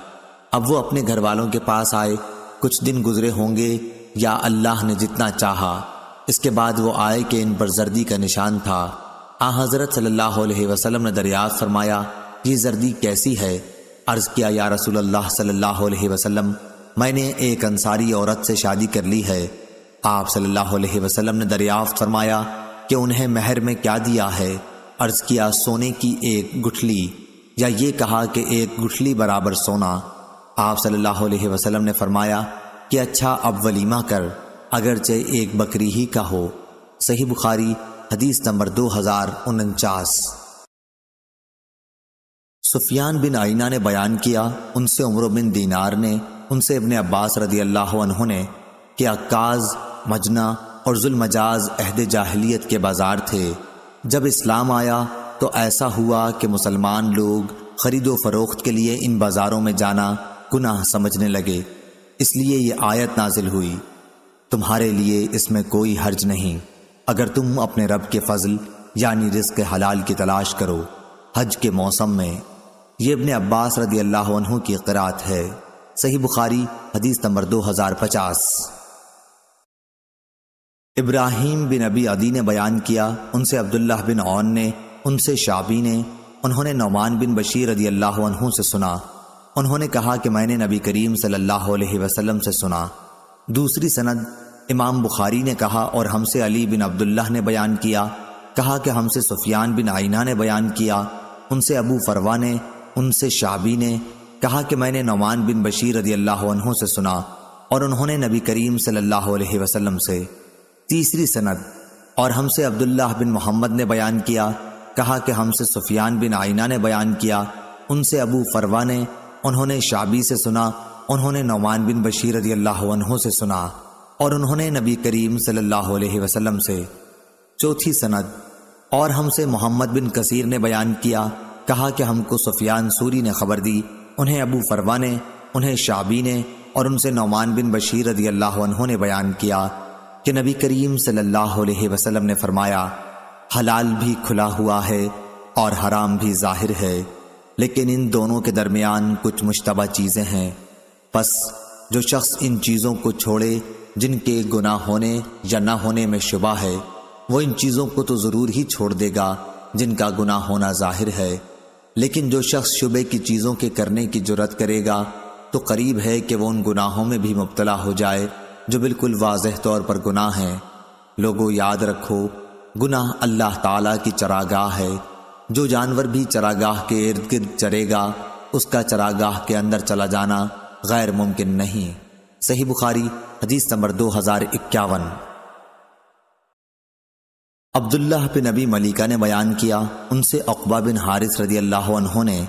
اب وہ اپنے گھر والوں کے پاس آئے، کچھ دن گزرے ہوں گے یا اللہ نے جتنا چاہا۔ اس کے بعد وہ آئے کہ ان پر زردی کا نشان تھا۔ حضرت صلی اللہ علیہ وسلم نے دریافت فرمایا، یہ زردی کیسی ہے؟ عرض کیا، یا رسول اللہ صلی اللہ علیہ وسلم، میں نے ایک انصاری عورت سے شادی کر لی ہے۔ آپ صلی اللہ علیہ وسلم نے دریافت فرمایا کہ انہیں مہر میں کیا دیا ہے؟ عرض کیا، سونے کی 1 گٹھلی، یا یہ کہا کہ 1 گٹھلی برابر سونا۔ آپ صلی اللہ علیہ وسلم نے فرمایا کہ اچھا اب ولیمہ کر، اگرچہ 1 بکری ہی کا ہو۔ صحیح بخاری حدیث نمبر 2049۔ سفیان بن عینہ نے بیان کیا، ان سے عمرو بن دینار نے، ان سے ابن عباس رضی اللہ عنہ نے، کہ عکاظ، مجنہ اور ذوالمجاز عہد جاہلیت کے بازار تھے۔ جب اسلام آیا تو ایسا ہوا کہ مسلمان لوگ خرید و فروخت کے لیے ان بازاروں میں جانا گناہ سمجھنے لگے، اس لیے یہ آیت نازل ہوئی، تمہارے لیے اس میں کوئی حرج نہیں اگر تم اپنے رب کے فضل یعنی رزق حلال کی تلاش کرو حج کے موسم میں۔ یہ ابن عباس رضی اللہ عنہ کی قرات ہے۔ صحیح بخاری حدیث نمبر 2050۔ ابراہیم بن ابی عدی نے بیان کیا، ان سے عبداللہ بن عون نے، ان سے شعبی نے، انہوں نے نعمان بن بشیر رضی اللہ عنہ سے سنا، انہوں نے کہا کہ میں نے نبی کریم صلی اللہ علیہ وسلم سے سنا۔ دوسری سند امام بخاری نے کہا اور ہم سے علی بن عبداللہ نے بیان کیا، کہا کہ ہم سے سفیان بن عینہ نے بیان کیا، ان سے ابو فروا نے، ان سے شعبی نے کہا کہ میں نے نعمان بن بشیر رضی اللہ عنہ سے سنا اور انہوں نے نبی کریم صلی اللہ علیہ وسلم سے۔ تیسری سند اور ہم سے عبداللہ بن محمد نے بیان کیا، کہا کہ ہم سے سفیان بن عینہ نے بیان کیا، ان سے ابو فروا نے، انہوں نے شعبی سے سنا، انہوں نے نعمان بن بشیر رضی اللہ عنہ سے سنا اور انہوں نے نبی کریم صلی اللہ علیہ وسلم سے۔ چوتھی سند اور ہم سے محمد بن کثیر نے بیان کیا، کہا کہ ہم کو سفیان سوری نے خبر دی، انہیں ابو فروا نے، انہیں شعبی نے اور ان سے نعمان بن بشیر رضی اللہ عنہ نے بیان کیا کہ نبی کریم صلی اللہ علیہ وسلم نے فرمایا، حلال بھی کھلا ہوا ہے اور حرام بھی ظاہر ہے، لیکن ان دونوں کے درمیان کچھ مشتبہ چیزیں ہیں، پس جو شخص ان چیزوں کو چھوڑے جن کے گناہ ہونے یا نہ ہونے میں شبہ ہے، وہ ان چیزوں کو تو ضرور ہی چھوڑ دے گا جن کا گناہ ہونا ظاہر ہے، لیکن جو شخص شبے کی چیزوں کے کرنے کی جرات کرے گا تو قریب ہے کہ وہ ان گناہوں میں بھی مبتلا ہو جائے جو بالکل واضح طور پر گناہ ہیں۔ لوگوں یاد رکھو، گناہ اللہ تعالیٰ کی چراگاہ ہے، جو جانور بھی چراگاہ کے ارد گرد چرے گا اس کا چراگاہ کے اندر چلا جانا غیر ممکن نہیں۔ صحیح بخاری حدیث نمبر 2051۔ عبداللہ بن ابی ملیکہ نے بیان کیا، ان سے عقبہ بن حارث رضی اللہ عنہ نے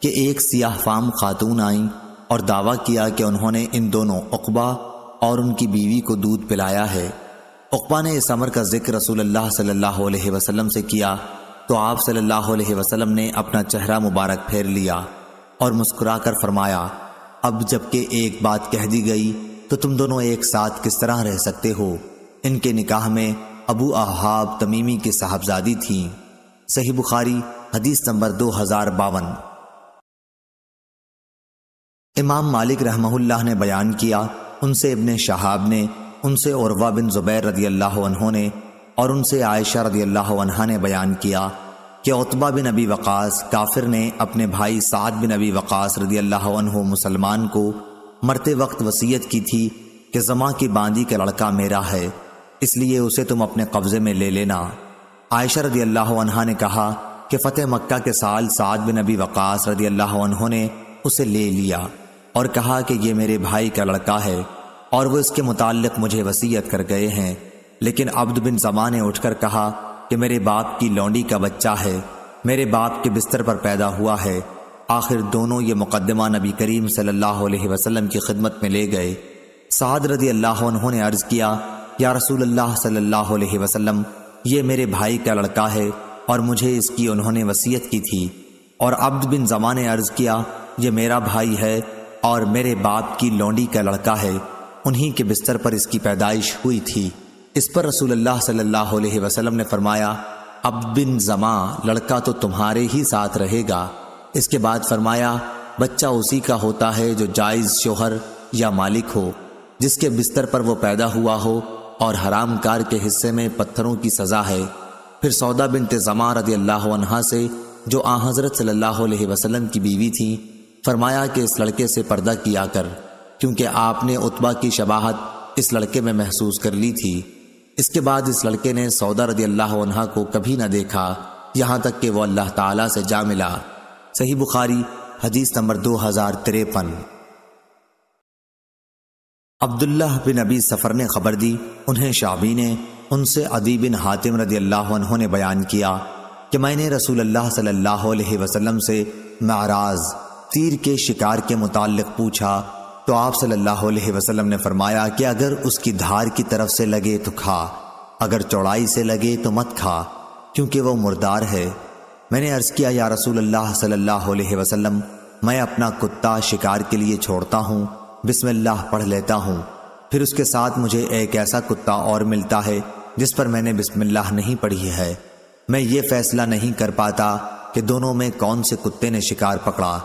کہ ایک سیاہ فام خاتون آئیں اور دعویٰ کیا کہ انہوں نے ان دونوں عقبہ اور ان کی بیوی کو دودھ پلایا ہے۔ عقبہ نے اس امر کا ذکر رسول اللہ صلی اللہ علیہ وسلم سے کیا تو آپ صلی اللہ علیہ وسلم نے اپنا چہرہ مبارک پھیر لیا اور مسکرا کر فرمایا، اب جبکہ ایک بات کہہ دی گئی تو تم دونوں ایک ساتھ کس طرح رہ سکتے ہو؟ ان کے نکاح میں ابو احاب تمیمی کی صاحبزادی تھیں۔ صحیح بخاری حدیث نمبر 2052۔ امام مالک رحمہ اللہ نے بیان کیا، ان سے ابن شہاب نے، ان سے عروہ بن زبیر رضی اللہ عنہ نے اور ان سے عائشہ رضی اللہ عنہا نے بیان کیا کہ عتبہ بن ابی وقاص کافر نے اپنے بھائی سعد بن ابی وقاص رضی اللہ عنہ مسلمان کو مرتے وقت وصیت کی تھی کہ زماں کی باندی کا لڑکا میرا ہے، اس لیے اسے تم اپنے قبضے میں لے لینا۔ عائشہ رضی اللہ عنہا نے کہا کہ فتح مکہ کے سال سعد بن ابی وقاص رضی اللہ عنہ نے اسے لے لیا اور کہا کہ یہ میرے بھائی کا لڑکا ہے اور وہ اس کے متعلق مجھے وصیت کر گئے ہیں، لیکن عبد بن زمان نے اٹھ کر کہا کہ میرے باپ کی لونڈی کا بچہ ہے، میرے باپ کے بستر پر پیدا ہوا ہے۔ آخر دونوں یہ مقدمہ نبی کریم صلی اللہ علیہ وسلم کی خدمت میں لے گئے۔ سعد رضی اللہ عنہ نے عرض کیا، یا رسول اللہ صلی اللہ علیہ وسلم، یہ میرے بھائی کا لڑکا ہے اور مجھے اس کی انہوں نے وصیت کی تھی۔ اور عبد بن زمان نے عرض کیا، یہ میرا بھائی ہے اور میرے باپ کی لونڈی کا لڑکا ہے، انہی کے بستر پر اس کی پیدائش ہوئی تھی۔ اس پر رسول اللہ صلی اللہ علیہ وسلم نے فرمایا، عبد بن زمان، لڑکا تو تمہارے ہی ساتھ رہے گا۔ اس کے بعد فرمایا، بچہ اسی کا ہوتا ہے جو جائز شوہر یا مالک ہو، جس کے بستر پر وہ پیدا ہوا ہو، اور حرام کار کے حصے میں پتھروں کی سزا ہے۔ پھر سودا بنت زماں رضی اللہ عنہا سے، جو آن حضرت صلی اللہ علیہ وسلم کی بیوی تھی، فرمایا کہ اس لڑکے سے پردہ کیا کر، کیونکہ آپ نے عتبہ کی شباہت اس لڑکے میں محسوس کر لی تھی۔ اس کے بعد اس لڑکے نے سودا رضی اللہ عنہا کو کبھی نہ دیکھا، یہاں تک کہ وہ اللہ تعالیٰ سے جا ملا۔ صحیح بخاری حدیث نمبر 2053۔ عبداللہ بن ابی سفر نے خبر دی، انہیں شعبی نے، ان سے عدی بن حاتم رضی اللہ عنہ نے بیان کیا کہ میں نے رسول اللہ صلی اللہ علیہ وسلم سے معراض تیر کے شکار کے متعلق پوچھا تو آپ صلی اللہ علیہ وسلم نے فرمایا کہ اگر اس کی دھار کی طرف سے لگے تو کھا، اگر چوڑائی سے لگے تو مت کھا، کیونکہ وہ مردار ہے۔ میں نے عرض کیا، یا رسول اللہ صلی اللہ علیہ وسلم، میں اپنا کتا شکار کے لیے چھوڑتا ہوں، بسم اللہ پڑھ لیتا ہوں، پھر اس کے ساتھ مجھے ایک ایسا کتا اور ملتا ہے جس پر میں نے بسم اللہ نہیں پڑھی ہے، میں یہ فیصلہ نہیں کر پاتا کہ دونوں میں کون سے کتے نے شکار پکڑا۔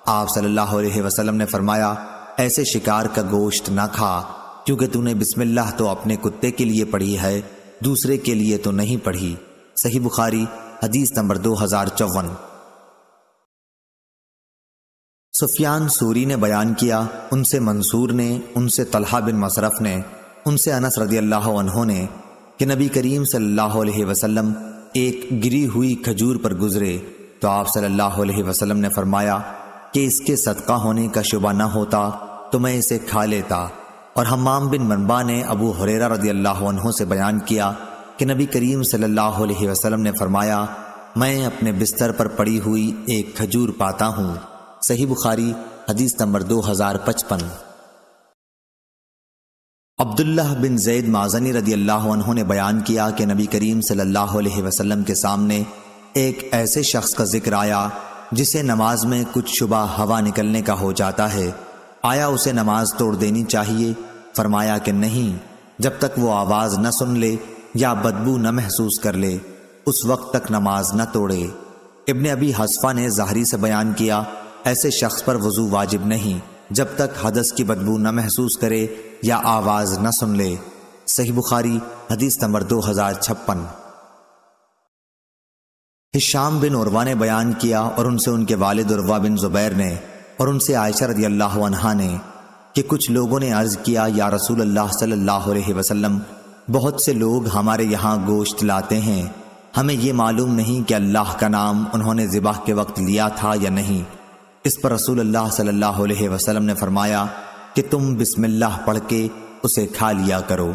آپ صلی اللہ علیہ وسلم نے فرمایا، ایسے شکار کا گوشت نہ کھا، کیونکہ تو نے بسم اللہ تو اپنے کتے کے لیے پڑھی ہے، دوسرے کے لیے تو نہیں پڑھی۔ صحیح بخاری حدیث نمبر 2054۔ سفیان سوری نے بیان کیا، ان سے منصور نے، ان سے طلحہ بن مصرف نے، ان سے انس رضی اللہ عنہ نے کہ نبی کریم صلی اللہ علیہ وسلم ایک گری ہوئی کھجور پر گزرے تو آپ صلی اللہ علیہ وسلم نے فرمایا کہ اس کے صدقہ ہونے کا شبہ نہ ہوتا تو میں اسے کھا لیتا۔ اور حمام بن منبع نے ابو ہریرہ رضی اللہ عنہ سے بیان کیا کہ نبی کریم صلی اللہ علیہ وسلم نے فرمایا، میں اپنے بستر پر پڑی ہوئی ایک کھجور پاتا ہوں۔ صحیح بخاری حدیث نمبر 2055۔ عبداللہ بن زید مازنی رضی اللہ عنہ نے بیان کیا کہ نبی کریم صلی اللہ علیہ وسلم کے سامنے ایک ایسے شخص کا ذکر آیا جسے نماز میں کچھ شبہ ہوا نکلنے کا ہو جاتا ہے، آیا اسے نماز توڑ دینی چاہیے؟ فرمایا کہ نہیں، جب تک وہ آواز نہ سن لے یا بدبو نہ محسوس کر لے اس وقت تک نماز نہ توڑے۔ ابن ابی حذفہ نے ظاہری سے بیان کیا، ایسے شخص پر وضو واجب نہیں جب تک حدث کی بدبو نہ محسوس کرے یا آواز نہ سن لے۔ صحیح بخاری حدیث نمبر 2056۔ ہشام بن عروہ نے بیان کیا اور ان سے ان کے والد عروہ بن زبیر نے اور ان سے عائشہ رضی اللہ عنہا نے کہ کچھ لوگوں نے عرض کیا، یا رسول اللہ صلی اللہ علیہ وسلم، بہت سے لوگ ہمارے یہاں گوشت لاتے ہیں، ہمیں یہ معلوم نہیں کہ اللہ کا نام انہوں نے ذبح کے وقت لیا تھا یا نہیں۔ اس پر رسول اللہ صلی اللہ علیہ وسلم نے فرمایا کہ تم بسم اللہ پڑھ کے اسے کھا لیا کرو۔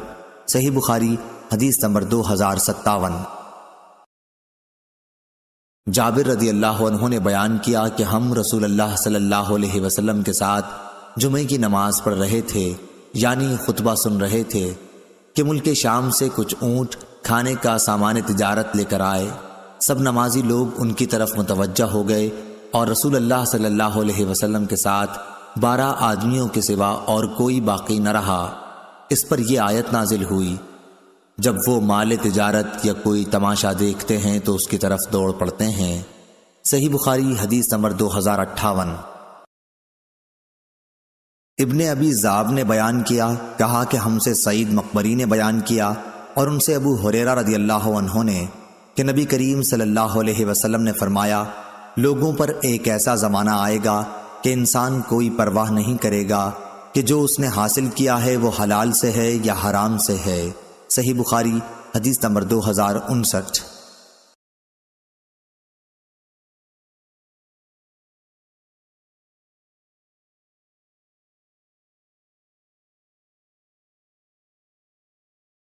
صحیح بخاری حدیث نمبر 2057۔ جابر رضی اللہ عنہ نے بیان کیا کہ ہم رسول اللہ صلی اللہ علیہ وسلم کے ساتھ جمعے کی نماز پڑھ رہے تھے، یعنی خطبہ سن رہے تھے کہ ملک شام سے کچھ اونٹ کھانے کا سامان تجارت لے کر آئے۔ سب نمازی لوگ ان کی طرف متوجہ ہو گئے اور رسول اللہ صلی اللہ علیہ وسلم کے ساتھ 12 آدمیوں کے سوا اور کوئی باقی نہ رہا۔ اس پر یہ آیت نازل ہوئی، جب وہ مال تجارت یا کوئی تماشا دیکھتے ہیں تو اس کی طرف دوڑ پڑتے ہیں۔ صحیح بخاری حدیث نمبر 2058۔ ابن ابی ذئب نے بیان کیا، کہا کہ ہم سے سعید مقبری نے بیان کیا اور ان سے ابو ہریرہ رضی اللہ عنہ نے کہ نبی کریم صلی اللہ علیہ وسلم نے فرمایا، لوگوں پر ایک ایسا زمانہ آئے گا کہ انسان کوئی پرواہ نہیں کرے گا کہ جو اس نے حاصل کیا ہے وہ حلال سے ہے یا حرام سے ہے۔ صحیح بخاری حدیث نمبر 2059۔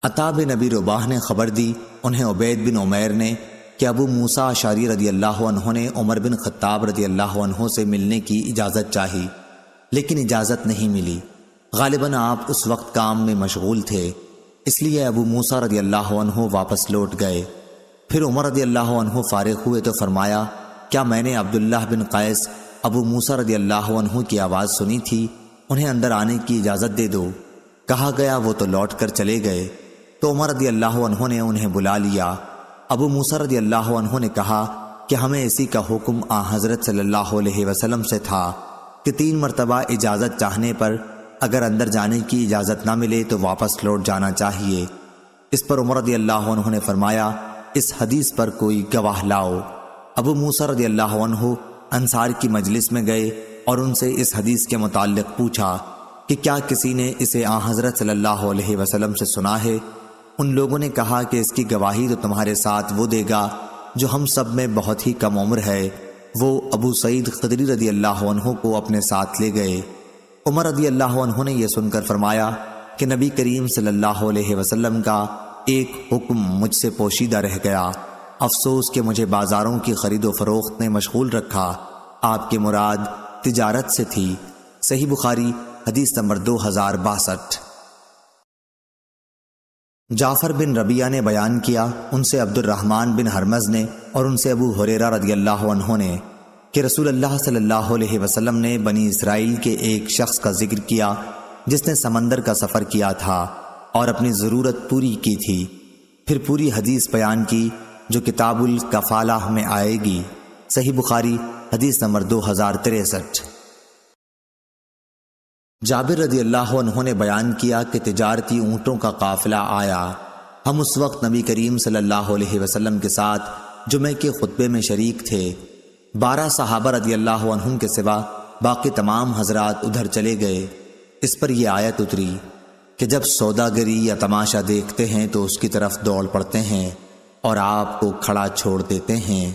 عطا بن نبی رباح نے خبر دی، انہیں عبید بن عمیر نے کہ ابو موسیٰ اشعری رضی اللہ عنہ نے عمر بن خطاب رضی اللہ عنہ سے ملنے کی اجازت چاہی، لیکن اجازت نہیں ملی۔ غالباً آپ اس وقت کام میں مشغول تھے، اس لیے ابو موسیٰ رضی اللہ عنہ واپس لوٹ گئے۔ پھر عمر رضی اللہ عنہ فارغ ہوئے تو فرمایا، کیا میں نے عبداللہ بن قیس ابو موسیٰ رضی اللہ عنہ کی آواز سنی تھی؟ انہیں اندر آنے کی اجازت دے دو۔ کہا گیا، وہ تو لوٹ کر چلے گئے۔ تو عمر رضی اللہ عنہ نے انہیں بلا لیا۔ ابو موسیٰ رضی اللہ عنہ نے کہا کہ ہمیں اسی کا حکم حضرت صلی اللہ علیہ وسلم سے تھا کہ 3 مرتبہ اجازت چاہنے پر اگر اندر جانے کی اجازت نہ ملے تو واپس لوٹ جانا چاہیے۔ اس پر عمر رضی اللہ عنہ نے فرمایا، اس حدیث پر کوئی گواہ لاؤ۔ ابو موسیٰ رضی اللہ عنہ انصار کی مجلس میں گئے اور ان سے اس حدیث کے متعلق پوچھا کہ کیا کسی نے اسے حضرت صلی اللہ علیہ وسلم سے سنا ہے؟ ان لوگوں نے کہا کہ اس کی گواہی تو تمہارے ساتھ وہ دے گا جو ہم سب میں بہت ہی کم عمر ہے۔ وہ ابو سعید خدری رضی اللہ عنہ کو اپنے ساتھ لے گئے۔ عمر رضی اللہ عنہ نے یہ سن کر فرمایا کہ نبی کریم صلی اللہ علیہ وسلم کا ایک حکم مجھ سے پوشیدہ رہ گیا، افسوس کہ مجھے بازاروں کی خرید و فروخت نے مشغول رکھا۔ آپ کی مراد تجارت سے تھی۔ صحیح بخاری حدیث نمبر 2062۔ جعفر بن ربیعہ نے بیان کیا، ان سے عبد الرحمن بن حرمز نے اور ان سے ابو ہریرہ رضی اللہ عنہ نے کہ رسول اللہ صلی اللہ علیہ وسلم نے بنی اسرائیل کے ایک شخص کا ذکر کیا جس نے سمندر کا سفر کیا تھا اور اپنی ضرورت پوری کی تھی۔ پھر پوری حدیث بیان کی جو کتاب الکفالہ میں آئے گی۔ صحیح بخاری حدیث نمبر 2063۔ جابر رضی اللہ عنہ نے بیان کیا کہ تجارتی اونٹوں کا قافلہ آیا۔ ہم اس وقت نبی کریم صلی اللہ علیہ وسلم کے ساتھ جمعے کے خطبے میں شریک تھے۔ 12 صحابہ رضی اللہ عنہم کے سوا باقی تمام حضرات ادھر چلے گئے۔ اس پر یہ آیت اتری کہ جب سوداگری یا تماشا دیکھتے ہیں تو اس کی طرف دوڑ پڑتے ہیں اور آپ کو کھڑا چھوڑ دیتے ہیں۔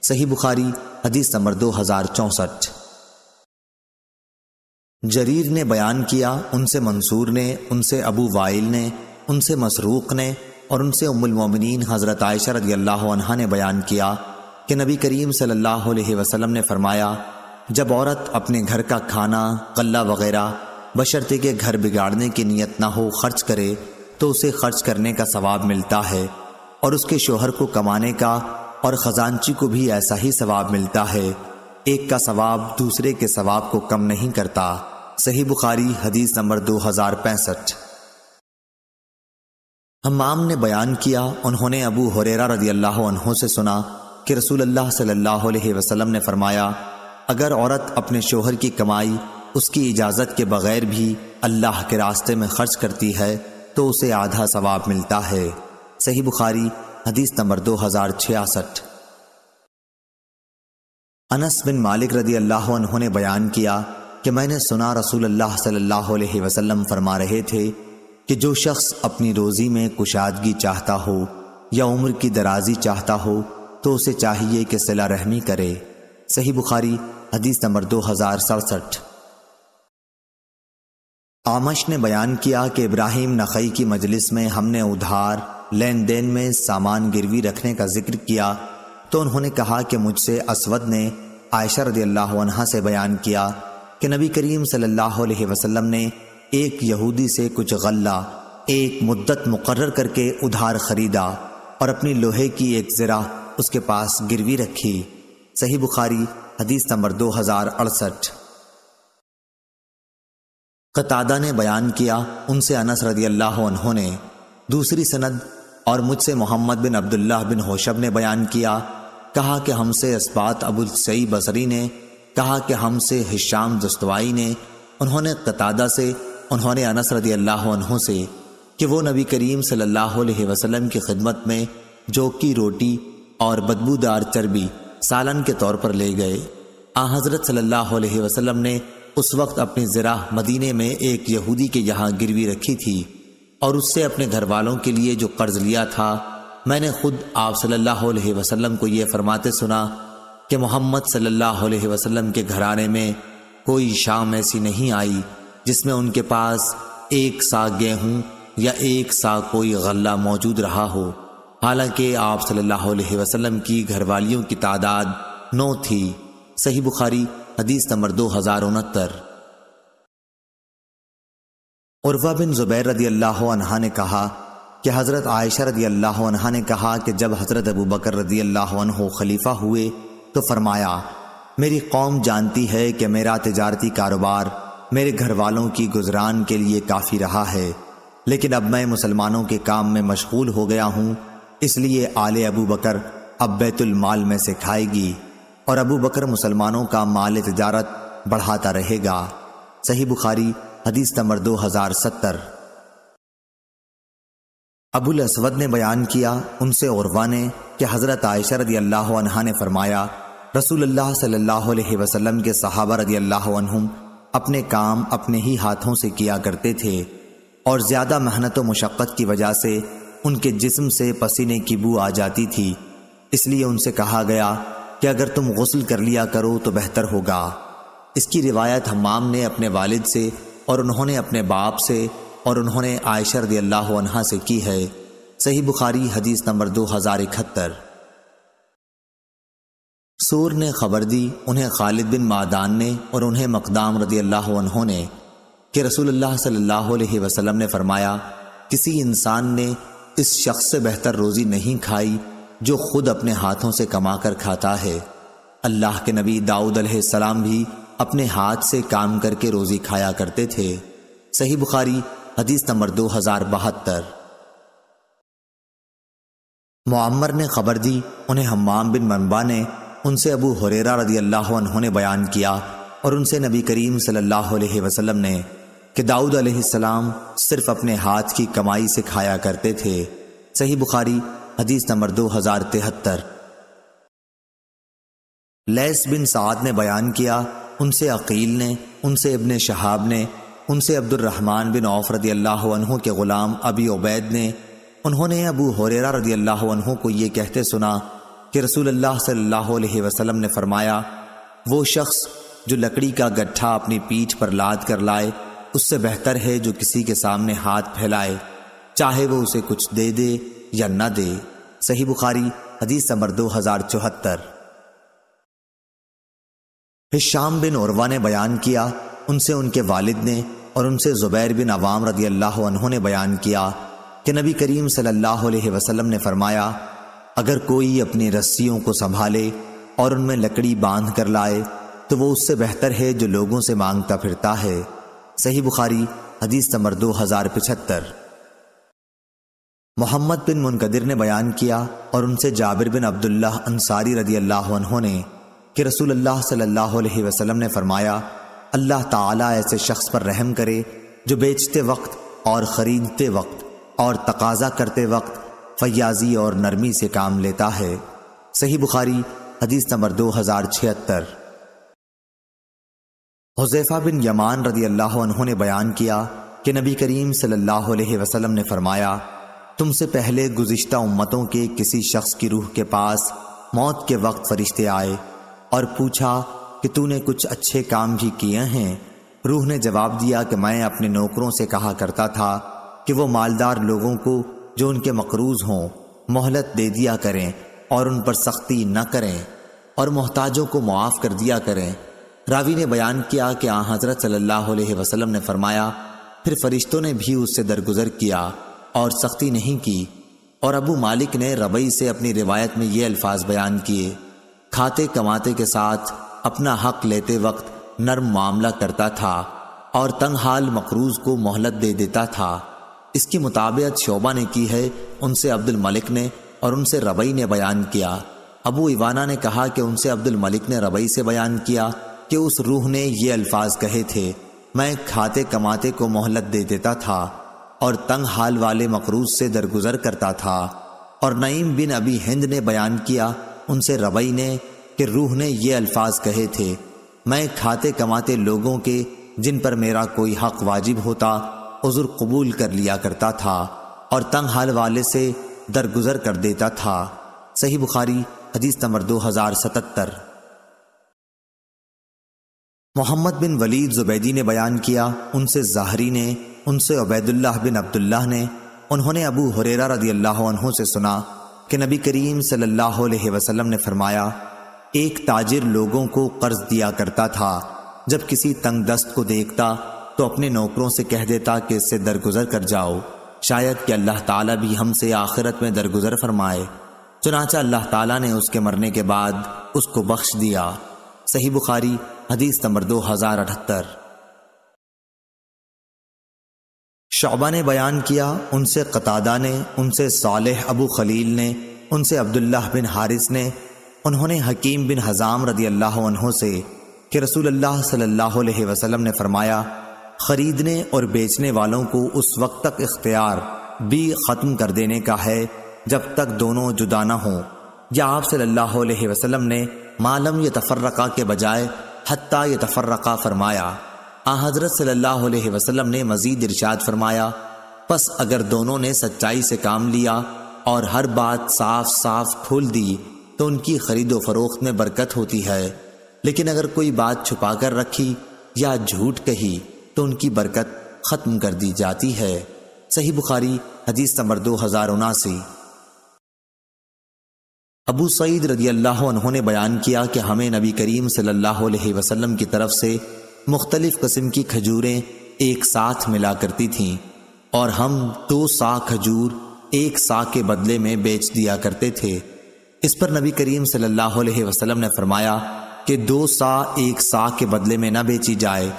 صحیح بخاری حدیث نمبر 2064۔ جریر نے بیان کیا، ان سے منصور نے، ان سے ابو وائل نے، ان سے مسروق نے اور ان سے ام المومنین حضرت عائشہ رضی اللہ عنہا نے بیان کیا کہ نبی کریم صلی اللہ علیہ وسلم نے فرمایا، جب عورت اپنے گھر کا کھانا، غلہ وغیرہ بشرطے کہ گھر بگاڑنے کی نیت نہ ہو خرچ کرے تو اسے خرچ کرنے کا ثواب ملتا ہے، اور اس کے شوہر کو کمانے کا اور خزانچی کو بھی ایسا ہی ثواب ملتا ہے۔ ایک کا ثواب دوسرے کے ثواب کو کم نہیں کرتا۔ صحیح بخاری حدیث نمبر 2065۔ حمام نے بیان کیا، انہوں نے ابو ہریرہ رضی اللہ عنہ سے سنا کہ رسول اللہ صلی اللہ علیہ وسلم نے فرمایا، اگر عورت اپنے شوہر کی کمائی اس کی اجازت کے بغیر بھی اللہ کے راستے میں خرچ کرتی ہے تو اسے آدھا ثواب ملتا ہے۔ صحیح بخاری حدیث نمبر 2066۔ انس بن مالک رضی اللہ عنہ نے بیان کیا کہ میں نے سنا رسول اللہ صلی اللہ علیہ وسلم فرما رہے تھے کہ جو شخص اپنی روزی میں کشادگی چاہتا ہو یا عمر کی درازی چاہتا ہو تو اسے چاہیے کہ صلہ رحمی کرے۔ صحیح بخاری حدیث نمبر 2067۔ اعمش نے بیان کیا کہ ابراہیم نخعی کی مجلس میں ہم نے ادھار لین دین میں سامان گروی رکھنے کا ذکر کیا تو انہوں نے کہا کہ مجھ سے اسود نے عائشہ رضی اللہ عنہا سے بیان کیا کہ نبی کریم صلی اللہ علیہ وسلم نے ایک یہودی سے کچھ غلہ ایک مدت مقرر کر کے ادھار خریدا اور اپنی لوہے کی ایک زرہ اس کے پاس گروی رکھی۔ صحیح بخاری حدیث نمبر 2068۔ قتادہ نے بیان کیا، ان سے انس رضی اللہ عنہ نے دوسری سند اور مجھ سے محمد بن عبداللہ بن ہوشب نے بیان کیا، کہا کہ ہم سے اسبات ابو السعی بصری نے، کہا کہ ہم سے ہشام دستوائی نے، انہوں نے قتادہ سے، انہوں نے انس رضی اللہ عنہ سے کہ وہ نبی کریم صلی اللہ علیہ وسلم کی خدمت میں جو کی روٹی اور بدبودار چربی سالن کے طور پر لے گئے۔ حضرت صلی اللہ علیہ وسلم نے اس وقت اپنی زرہ مدینے میں ایک یہودی کے یہاں گروی رکھی تھی اور اس سے اپنے گھر والوں کے لیے جو قرض لیا تھا۔ میں نے خود آپ صلی اللہ علیہ وسلم کو یہ فرماتے سنا کہ محمد صلی اللہ علیہ وسلم کے گھرانے میں کوئی شام ایسی نہیں آئی جس میں ان کے پاس 1 سا گیہوں یا 1 سا کوئی غلہ موجود رہا ہو، حالانکہ آپ صلی اللہ علیہ وسلم کی گھر والیوں کی تعداد 9 تھی۔ صحیح بخاری حدیث نمبر 2069۔ عروہ بن زبیر رضی اللہ عنہ نے کہا کہ حضرت عائشہ رضی اللہ عنہ نے کہا کہ جب حضرت ابو بکر رضی اللہ عنہ خلیفہ ہوئے تو فرمایا، میری قوم جانتی ہے کہ میرا تجارتی کاروبار میرے گھر والوں کی گزران کے لیے کافی رہا ہے، لیکن اب میں مسلمانوں کے کام میں مشغول ہو گیا ہوں، اس لیے آل ابو بکر اب بیت المال میں سے کھائے گی اور ابو بکر مسلمانوں کا مال تجارت بڑھاتا رہے گا۔ صحیح بخاری حدیث نمبر 2070۔ ابو الاسود نے بیان کیا، ان سے عروہ نے کہ حضرت عائشہ رضی اللہ عنہا نے فرمایا، رسول اللہ صلی اللہ علیہ وسلم کے صحابہ رضی اللہ عنہم اپنے کام اپنے ہی ہاتھوں سے کیا کرتے تھے اور زیادہ محنت و مشقت کی وجہ سے ان کے جسم سے پسینے کی بو آ جاتی تھی، اس لیے ان سے کہا گیا کہ اگر تم غسل کر لیا کرو تو بہتر ہوگا۔ اس کی روایت حمام نے اپنے والد سے اور انہوں نے اپنے باپ سے اور انہوں نے عائشہ رضی اللہ عنہا سے کی ہے۔ صحیح بخاری حدیث نمبر 2071۔ سور نے خبر دی، انہیں خالد بن معدان نے اور انہیں مقدام رضی اللہ عنہ نے کہ رسول اللہ صلی اللہ علیہ وسلم نے فرمایا، کسی انسان نے اس شخص سے بہتر روزی نہیں کھائی جو خود اپنے ہاتھوں سے کما کر کھاتا ہے۔ اللہ کے نبی داؤد علیہ السلام بھی اپنے ہاتھ سے کام کر کے روزی کھایا کرتے تھے۔ صحیح بخاری حدیث نمبر 2072۔ معمر نے خبر دی، انہیں حمام بن منبع نے ان سے ابو ہریرہ رضی اللہ عنہ نے بیان کیا اور ان سے نبی کریم صلی اللہ علیہ وسلم نے کہ داؤد علیہ السلام صرف اپنے ہاتھ کی کمائی سے کھایا کرتے تھے۔ صحیح بخاری حدیث نمبر 2073۔ لیث بن سعد نے بیان کیا، ان سے عقیل نے، ان سے ابن شہاب نے، ان سے عبد الرحمن بن عوف رضی اللہ عنہ کے غلام ابی عبید نے، انہوں نے ابو ہریرہ رضی اللہ عنہ کو یہ کہتے سنا کہ رسول اللہ صلی اللہ علیہ وسلم نے فرمایا، وہ شخص جو لکڑی کا گٹھا اپنی پیٹھ پر لاد کر لائے اس سے بہتر ہے جو کسی کے سامنے ہاتھ پھیلائے، چاہے وہ اسے کچھ دے دے یا نہ دے۔ صحیح بخاری حدیث نمبر 2074۔ ہشام بن عروہ نے بیان کیا، ان سے ان کے والد نے اور ان سے زبیر بن عوام رضی اللہ عنہ نے بیان کیا کہ نبی کریم صلی اللہ علیہ وسلم نے فرمایا، اگر کوئی اپنی رسیوں کو سنبھالے اور ان میں لکڑی باندھ کر لائے تو وہ اس سے بہتر ہے جو لوگوں سے مانگتا پھرتا ہے۔ صحیح بخاری حدیث نمبر 2075۔ محمد بن منقدر نے بیان کیا اور ان سے جابر بن عبداللہ انصاری رضی اللہ عنہ نے کہ رسول اللہ صلی اللہ علیہ وسلم نے فرمایا، اللہ تعالیٰ ایسے شخص پر رحم کرے جو بیچتے وقت اور خریدتے وقت اور تقاضا کرتے وقت فیاضی اور نرمی سے کام لیتا ہے۔ صحیح بخاری حدیث نمبر 2076۔ حذیفہ بن یمان رضی اللہ عنہ نے بیان کیا کہ نبی کریم صلی اللہ علیہ وسلم نے فرمایا، تم سے پہلے گزشتہ امتوں کے کسی شخص کی روح کے پاس موت کے وقت فرشتے آئے اور پوچھا کہ تو نے کچھ اچھے کام بھی کیے ہیں؟ روح نے جواب دیا کہ میں اپنے نوکروں سے کہا کرتا تھا کہ وہ مالدار لوگوں کو جو ان کے مقروض ہوں مہلت دے دیا کریں اور ان پر سختی نہ کریں اور محتاجوں کو معاف کر دیا کریں۔ راوی نے بیان کیا کہ آن حضرت صلی اللہ علیہ وسلم نے فرمایا، پھر فرشتوں نے بھی اس سے درگزر کیا اور سختی نہیں کی۔ اور ابو مالک نے ربعی سے اپنی روایت میں یہ الفاظ بیان کیے، کھاتے کماتے کے ساتھ اپنا حق لیتے وقت نرم معاملہ کرتا تھا اور تنگ حال مقروض کو مہلت دے دیتا تھا۔ اس کی مطابقت شعبہ نے کی ہے، ان سے عبد الملک نے اور ان سے ربعی نے بیان کیا۔ ابو ایوانہ نے کہا کہ ان سے عبد الملک نے ربعی سے بیان کیا کہ اس روح نے یہ الفاظ کہے تھے، میں کھاتے کماتے کو مہلت دے دیتا تھا اور تنگ حال والے مقروض سے درگزر کرتا تھا۔ اور نعیم بن ابی ہند نے بیان کیا ان سے ربعی نے کہ روح نے یہ الفاظ کہے تھے، میں کھاتے کماتے لوگوں کے جن پر میرا کوئی حق واجب ہوتا عذر قبول کر لیا کرتا تھا اور تنگ حال والے سے درگزر کر دیتا تھا۔ صحیح بخاری حدیث نمبر 2077۔ محمد بن ولید زبیدی نے بیان کیا، ان سے ظاہری نے، ان سے عبید اللہ بن عبداللہ نے، انہوں نے ابو ہریرہ رضی اللہ عنہ سے سنا کہ نبی کریم صلی اللہ علیہ وسلم نے فرمایا، ایک تاجر لوگوں کو قرض دیا کرتا تھا، جب کسی تنگ دست کو دیکھتا تو اپنے نوکروں سے کہہ دیتا کہ اس سے درگزر کر جاؤ، شاید کہ اللہ تعالیٰ بھی ہم سے آخرت میں درگزر فرمائے۔ چنانچہ اللہ تعالیٰ نے اس کے مرنے کے بعد اس کو بخش دیا۔ صحیح بخاری حدیث نمبر 2078۔ شعبہ نے بیان کیا، ان سے قتادہ نے، ان سے صالح ابو خلیل نے، ان سے عبداللہ بن حارث نے، انہوں نے حکیم بن حزام رضی اللہ عنہ سے کہ رسول اللہ صلی اللہ علیہ وسلم نے فرمایا، خریدنے اور بیچنے والوں کو اس وقت تک اختیار بھی ختم کر دینے کا ہے جب تک دونوں جدا نہ ہوں، یا آپ صلی اللہ علیہ وسلم نے معلم یتفرقہ کے بجائے حتیٰ یتفرقہ فرمایا۔ حضرت صلی اللہ علیہ وسلم نے مزید ارشاد فرمایا، پس اگر دونوں نے سچائی سے کام لیا اور ہر بات صاف صاف کھول دی تو ان کی خرید و فروخت میں برکت ہوتی ہے، لیکن اگر کوئی بات چھپا کر رکھی یا جھوٹ کہی تو ان کی برکت ختم کر دی جاتی ہے۔ صحیح بخاری حدیث نمبر 2079۔ ابو سعید رضی اللہ عنہ نے بیان کیا کہ ہمیں نبی کریم صلی اللہ علیہ وسلم کی طرف سے مختلف قسم کی کھجوریں ایک ساتھ ملا کرتی تھیں اور ہم 2 سا کھجور 1 سا کے بدلے میں بیچ دیا کرتے تھے۔ اس پر نبی کریم صلی اللہ علیہ وسلم نے فرمایا کہ 2 سا 1 سا کے بدلے میں نہ بیچی جائے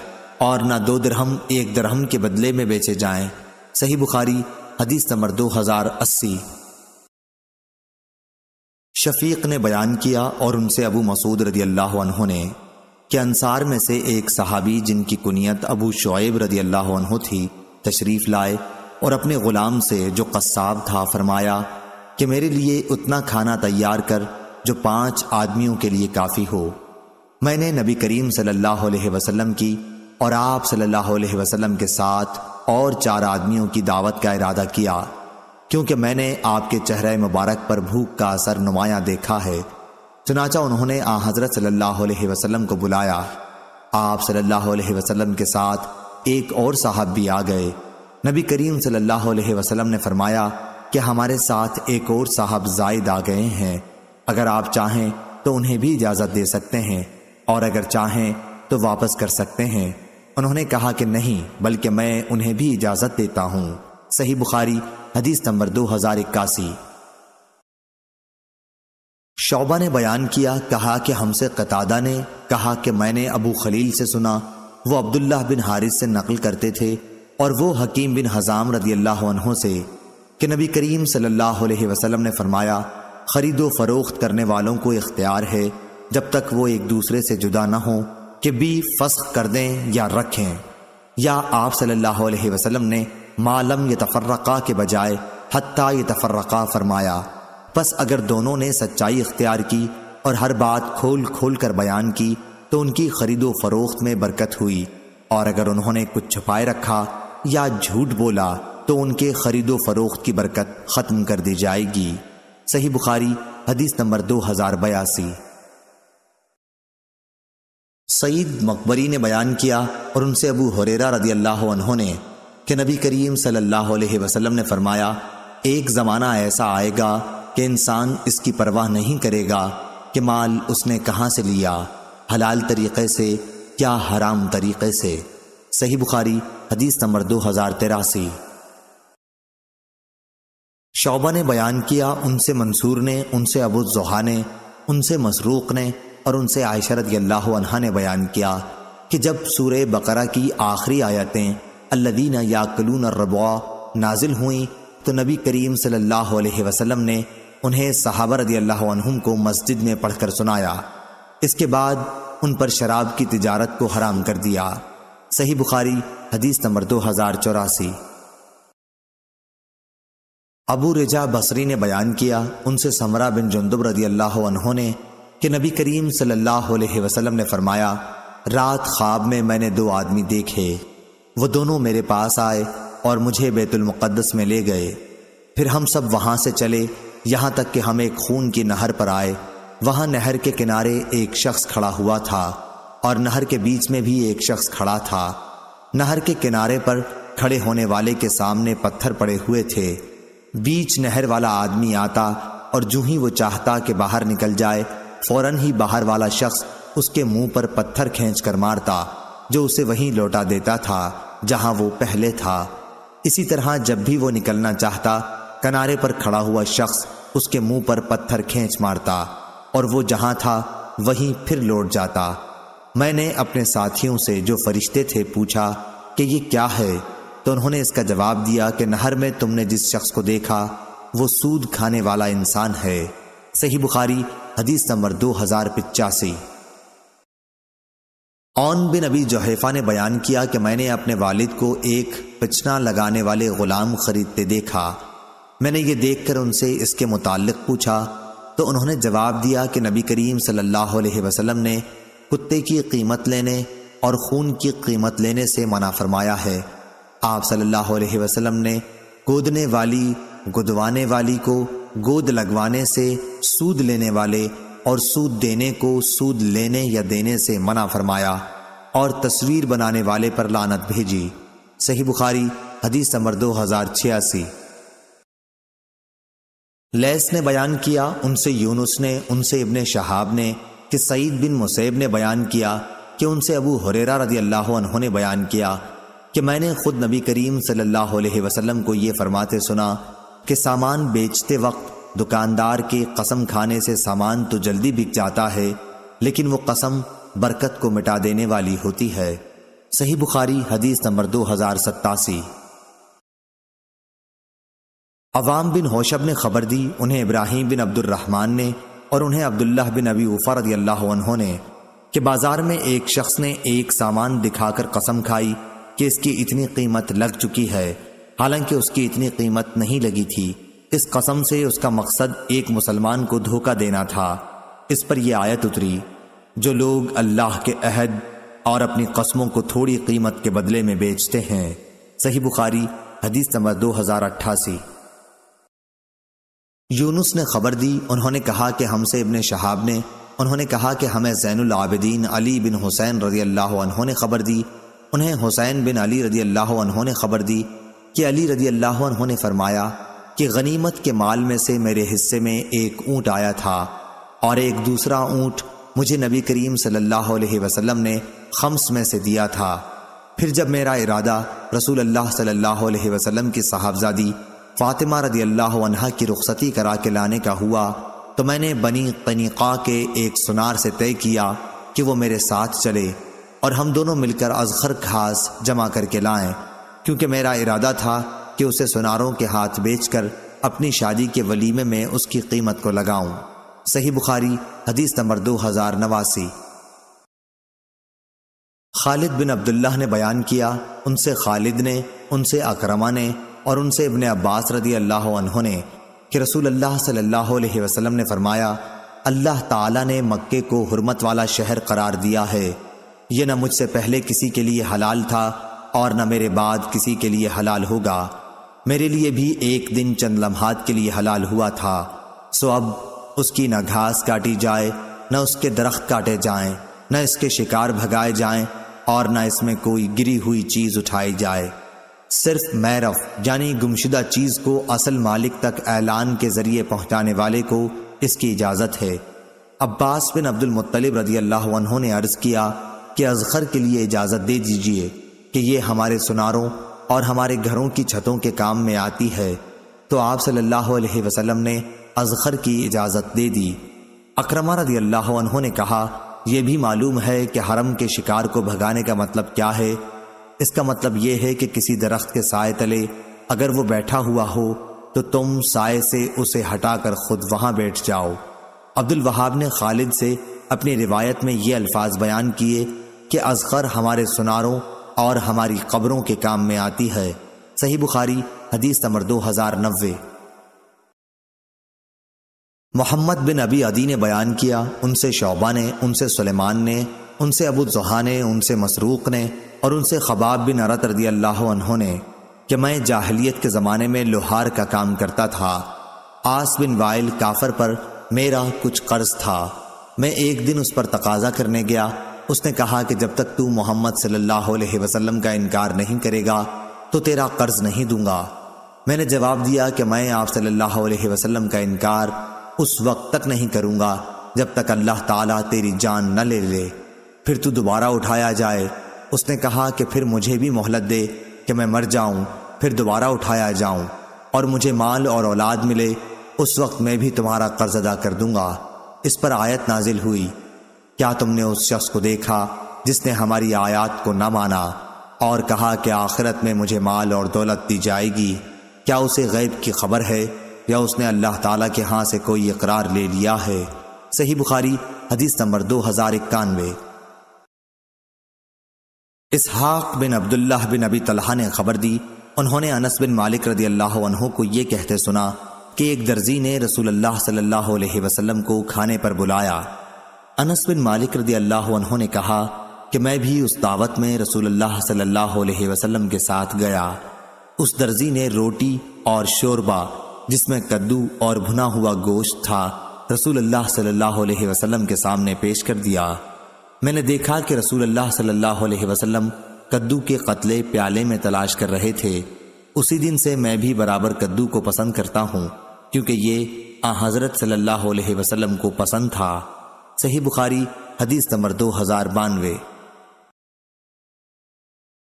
اور نہ 2 درہم 1 درہم کے بدلے میں بیچے جائیں۔ صحیح بخاری حدیث نمبر 2080۔ شفیق نے بیان کیا اور ان سے ابو مسعود رضی اللہ عنہ نے کہ انصار میں سے ایک صحابی جن کی کنیت ابو شعیب رضی اللہ عنہ تھی تشریف لائے اور اپنے غلام سے جو قصاب تھا فرمایا کہ میرے لیے اتنا کھانا تیار کر جو 5 آدمیوں کے لیے کافی ہو۔ میں نے نبی کریم صلی اللہ علیہ وسلم کی اور آپ صلی اللہ علیہ وسلم کے ساتھ اور 4 آدمیوں کی دعوت کا ارادہ کیا، کیونکہ میں نے آپ کے چہرہ مبارک پر بھوک کا اثر نمایاں دیکھا ہے۔ چنانچہ انہوں نے حضرت صلی اللہ علیہ وسلم کو بلایا۔ آپ صلی اللہ علیہ وسلم کے ساتھ ایک اور صاحب بھی آ گئے۔ نبی کریم صلی اللہ علیہ وسلم نے فرمایا کہ ہمارے ساتھ ایک اور صاحب زائد آ گئے ہیں، اگر آپ چاہیں تو انہیں بھی اجازت دے سکتے ہیں اور اگر چاہیں تو واپس کر سکتے ہیں۔ انہوں نے کہا کہ نہیں، بلکہ میں انہیں بھی اجازت دیتا ہوں۔ صحیح بخاری حدیث نمبر 2081۔ شعبہ نے بیان کیا، کہا کہ ہم سے قتادہ نے کہا کہ میں نے ابو خلیل سے سنا، وہ عبداللہ بن حارث سے نقل کرتے تھے اور وہ حکیم بن حزام رضی اللہ عنہ سے کہ نبی کریم صلی اللہ علیہ وسلم نے فرمایا خرید و فروخت کرنے والوں کو اختیار ہے جب تک وہ ایک دوسرے سے جدا نہ ہوں کہ بھی فسخ کر دیں یا رکھیں، یا آپ صلی اللہ علیہ وسلم نے ما لم یتفرقا کے بجائے حتی یتفرقا فرمایا۔ پس اگر دونوں نے سچائی اختیار کی اور ہر بات کھول کھول کر بیان کی تو ان کی خرید و فروخت میں برکت ہوئی، اور اگر انہوں نے کچھ چھپائے رکھا یا جھوٹ بولا تو ان کے خرید و فروخت کی برکت ختم کر دی جائے گی۔ صحیح بخاری حدیث نمبر 2082۔ سعید مقبری نے بیان کیا اور ان سے ابو ہریرہ رضی اللہ عنہ نے کہ نبی کریم صلی اللہ علیہ وسلم نے فرمایا ایک زمانہ ایسا آئے گا کہ انسان اس کی پرواہ نہیں کرے گا کہ مال اس نے کہاں سے لیا، حلال طریقے سے یا حرام طریقے سے۔ صحیح بخاری حدیث نمبر 2083۔ شعبہ نے بیان کیا، ان سے منصور نے، ان سے ابو الضحیٰ نے، ان سے مسروق نے اور ان سے عائشہ رضی اللہ عنہا نے بیان کیا کہ جب سورہ بقرہ کی آخری آیتیں الذین یاکلون الربا نازل ہوئیں تو نبی کریم صلی اللہ علیہ وسلم نے انہیں صحابہ رضی اللہ عنہم کو مسجد میں پڑھ کر سنایا۔ اس کے بعد ان پر شراب کی تجارت کو حرام کر دیا۔ صحیح بخاری حدیث نمبر 2084۔ ابو رجا بصری نے بیان کیا، ان سے سمرہ بن جندب رضی اللہ عنہ نے کہ نبی کریم صلی اللہ علیہ وسلم نے فرمایا رات خواب میں نے 2 آدمی دیکھے، وہ دونوں میرے پاس آئے اور مجھے بیت المقدس میں لے گئے، پھر ہم سب وہاں سے چلے یہاں تک کہ ہم ایک خون کی نہر پر آئے، وہاں نہر کے کنارے ایک شخص کھڑا ہوا تھا اور نہر کے بیچ میں بھی ایک شخص کھڑا تھا۔ نہر کے کنارے پر کھڑے ہونے والے کے سامنے پتھر پڑے ہوئے تھے، بیچ نہر والا آدمی آتا اور جو ہی وہ چاہتا کہ باہر نکل جائے فوراً ہی باہر والا شخص اس کے منہ پر پتھر کھینچ کر مارتا جو اسے وہیں لوٹا دیتا تھا جہاں وہ پہلے تھا۔ اسی طرح جب بھی وہ نکلنا چاہتا کنارے پر کھڑا ہوا شخص اس کے منہ پر پتھر کھینچ مارتا اور وہ جہاں تھا وہیں پھر لوٹ جاتا۔ میں نے اپنے ساتھیوں سے جو فرشتے تھے پوچھا کہ یہ کیا ہے، تو انہوں نے اس کا جواب دیا کہ نہر میں تم نے جس شخص کو دیکھا وہ سود کھانے والا انسان ہے۔ صحیح بخاری حدیث نمبر 2085۔ عون بن ابی جحیفہ نے بیان کیا کہ میں نے اپنے والد کو ایک پچنا لگانے والے غلام خریدتے دیکھا۔ میں نے یہ دیکھ کر ان سے اس کے متعلق پوچھا تو انہوں نے جواب دیا کہ نبی کریم صلی اللہ علیہ وسلم نے کتے کی قیمت لینے اور خون کی قیمت لینے سے منع فرمایا ہے۔ آپ صلی اللہ علیہ وسلم نے گودنے والی گدوانے والی کو گود لگوانے سے، سود لینے والے اور سود دینے کو سود لینے یا دینے سے منع فرمایا اور تصویر بنانے والے پر لعنت بھیجی۔ صحیح بخاری حدیث نمبر 2086۔ لیث نے بیان کیا، ان سے یونس نے، ان سے ابن شہاب نے کہ سعید بن مسیب نے بیان کیا کہ ان سے ابو ہریرہ رضی اللہ عنہ نے بیان کیا کہ میں نے خود نبی کریم صلی اللہ علیہ وسلم کو یہ فرماتے سنا کہ سامان بیچتے وقت دکاندار کے قسم کھانے سے سامان تو جلدی بک جاتا ہے لیکن وہ قسم برکت کو مٹا دینے والی ہوتی ہے۔ صحیح بخاری حدیث نمبر 2087۔ عوام بن ہوشب نے خبر دی، انہیں ابراہیم بن عبد الرحمن نے اور انہیں عبداللہ بن ابی اوفا رضی اللہ عنہ نے کہ بازار میں ایک شخص نے ایک سامان دکھا کر قسم کھائی کہ اس کی اتنی قیمت لگ چکی ہے، حالانکہ اس کی اتنی قیمت نہیں لگی تھی۔ اس قسم سے اس کا مقصد ایک مسلمان کو دھوکہ دینا تھا۔ اس پر یہ آیت اتری، جو لوگ اللہ کے عہد اور اپنی قسموں کو تھوڑی قیمت کے بدلے میں بیچتے ہیں۔ صحیح بخاری حدیث نمبر 2088۔ یونس نے خبر دی، انہوں نے کہا کہ ہم سے ابن شہاب نے، انہوں نے کہا کہ ہمیں زین العابدین علی بن حسین رضی اللہ عنہ نے خبر دی، انہیں حسین بن علی رضی اللہ عنہ نے خبر دی کہ علی رضی اللہ عنہ نے فرمایا کہ غنیمت کے مال میں سے میرے حصے میں ایک اونٹ آیا تھا اور ایک دوسرا اونٹ مجھے نبی کریم صلی اللہ علیہ وسلم نے خمس میں سے دیا تھا۔ پھر جب میرا ارادہ رسول اللہ صلی اللہ علیہ وسلم کی صاحبزادی فاطمہ رضی اللہ عنہا کی رخصتی کرا کے لانے کا ہوا تو میں نے بنی قنیقہ کے ایک سنار سے طے کیا کہ وہ میرے ساتھ چلے اور ہم دونوں مل کر ازخر گھاس جمع کر کے لائیں، کیونکہ میرا ارادہ تھا کہ اسے سناروں کے ہاتھ بیچ کر اپنی شادی کے ولیمے میں اس کی قیمت کو لگاؤں۔ صحیح بخاری حدیث نمبر 2089۔ خالد بن عبداللہ نے بیان کیا، ان سے خالد نے، ان سے اکرمہ نے اور ان سے ابن عباس رضی اللہ عنہ نے کہ رسول اللہ صلی اللہ علیہ وسلم نے فرمایا، اللہ تعالیٰ نے مکے کو حرمت والا شہر قرار دیا ہے، یہ نہ مجھ سے پہلے کسی کے لیے حلال تھا اور نہ میرے بعد کسی کے لیے حلال ہوگا، میرے لیے بھی ایک دن چند لمحات کے لیے حلال ہوا تھا، سو اب اس کی نہ گھاس کاٹی جائے، نہ اس کے درخت کاٹے جائیں، نہ اس کے شکار بھگائے جائیں اور نہ اس میں کوئی گری ہوئی چیز اٹھائی جائے، صرف میرف یعنی گمشدہ چیز کو اصل مالک تک اعلان کے ذریعے پہنچانے والے کو اس کی اجازت ہے۔ عباس بن عبد المطلب رضی اللہ عنہ نے عرض کیا کہ ازخر کے لیے اجازت دے دیجیے کہ یہ ہمارے سناروں اور ہمارے گھروں کی چھتوں کے کام میں آتی ہے، تو آپ صلی اللہ علیہ وسلم نے ازخر کی اجازت دے دی۔ اکرمہ رضی اللہ عنہ نے کہا، یہ بھی معلوم ہے کہ حرم کے شکار کو بھگانے کا مطلب کیا ہے؟ اس کا مطلب یہ ہے کہ کسی درخت کے سائے تلے اگر وہ بیٹھا ہوا ہو تو تم سائے سے اسے ہٹا کر خود وہاں بیٹھ جاؤ۔ عبد الوہاب نے خالد سے اپنی روایت میں یہ الفاظ بیان کیے کہ ازخر ہمارے سناروں اور ہماری قبروں کے کام میں آتی ہے۔ صحیح بخاری حدیث نمبر 2090۔ محمد بن ابی عدی نے بیان کیا، ان سے شعبہ نے، ان سے سلیمان نے، ان سے ابو الضحیٰ نے، ان سے مسروق نے اور ان سے خباب بن ارت رضی اللہ عنہ نے کہ میں جاہلیت کے زمانے میں لوہار کا کام کرتا تھا، عاص بن وائل کافر پر میرا کچھ قرض تھا، میں ایک دن اس پر تقاضا کرنے گیا، اس نے کہا کہ جب تک تو محمد صلی اللہ علیہ وسلم کا انکار نہیں کرے گا تو تیرا قرض نہیں دوں گا۔ میں نے جواب دیا کہ میں آپ صلی اللہ علیہ وسلم کا انکار اس وقت تک نہیں کروں گا جب تک اللہ تعالیٰ تیری جان نہ لے لے، پھر تو دوبارہ اٹھایا جائے۔ اس نے کہا کہ پھر مجھے بھی مہلت دے کہ میں مر جاؤں، پھر دوبارہ اٹھایا جاؤں اور مجھے مال اور اولاد ملے، اس وقت میں بھی تمہارا قرض ادا کر دوں گا۔ اس پر آیت نازل ہوئی، کیا تم نے اس شخص کو دیکھا جس نے ہماری آیات کو نہ مانا اور کہا کہ آخرت میں مجھے مال اور دولت دی جائے گی؟ کیا اسے غیب کی خبر ہے یا اس نے اللہ تعالیٰ کے ہاں سے کوئی اقرار لے لیا ہے؟ صحیح بخاری حدیث نمبر 2091۔ اسحاق بن عبداللہ بن ابی طلحہ نے خبر دی، انہوں نے انس بن مالک رضی اللہ عنہ کو یہ کہتے سنا کہ ایک درزی نے رسول اللہ صلی اللہ علیہ وسلم کو کھانے پر بلایا۔ انس بن مالک رضی اللہ عنہ نے کہا کہ میں بھی اس دعوت میں رسول اللہ صلی اللہ علیہ وسلم کے ساتھ گیا۔ اس درزی نے روٹی اور شوربہ جس میں کدو اور بھنا ہوا گوشت تھا رسول اللہ صلی اللہ علیہ وسلم کے سامنے پیش کر دیا۔ میں نے دیکھا کہ رسول اللہ صلی اللہ علیہ وسلم کدو کے قتلے پیالے میں تلاش کر رہے تھے۔ اسی دن سے میں بھی برابر کدو کو پسند کرتا ہوں کیونکہ یہ حضرت صلی اللہ علیہ وسلم کو پسند تھا۔ صحیح بخاری حدیث نمبر 2092۔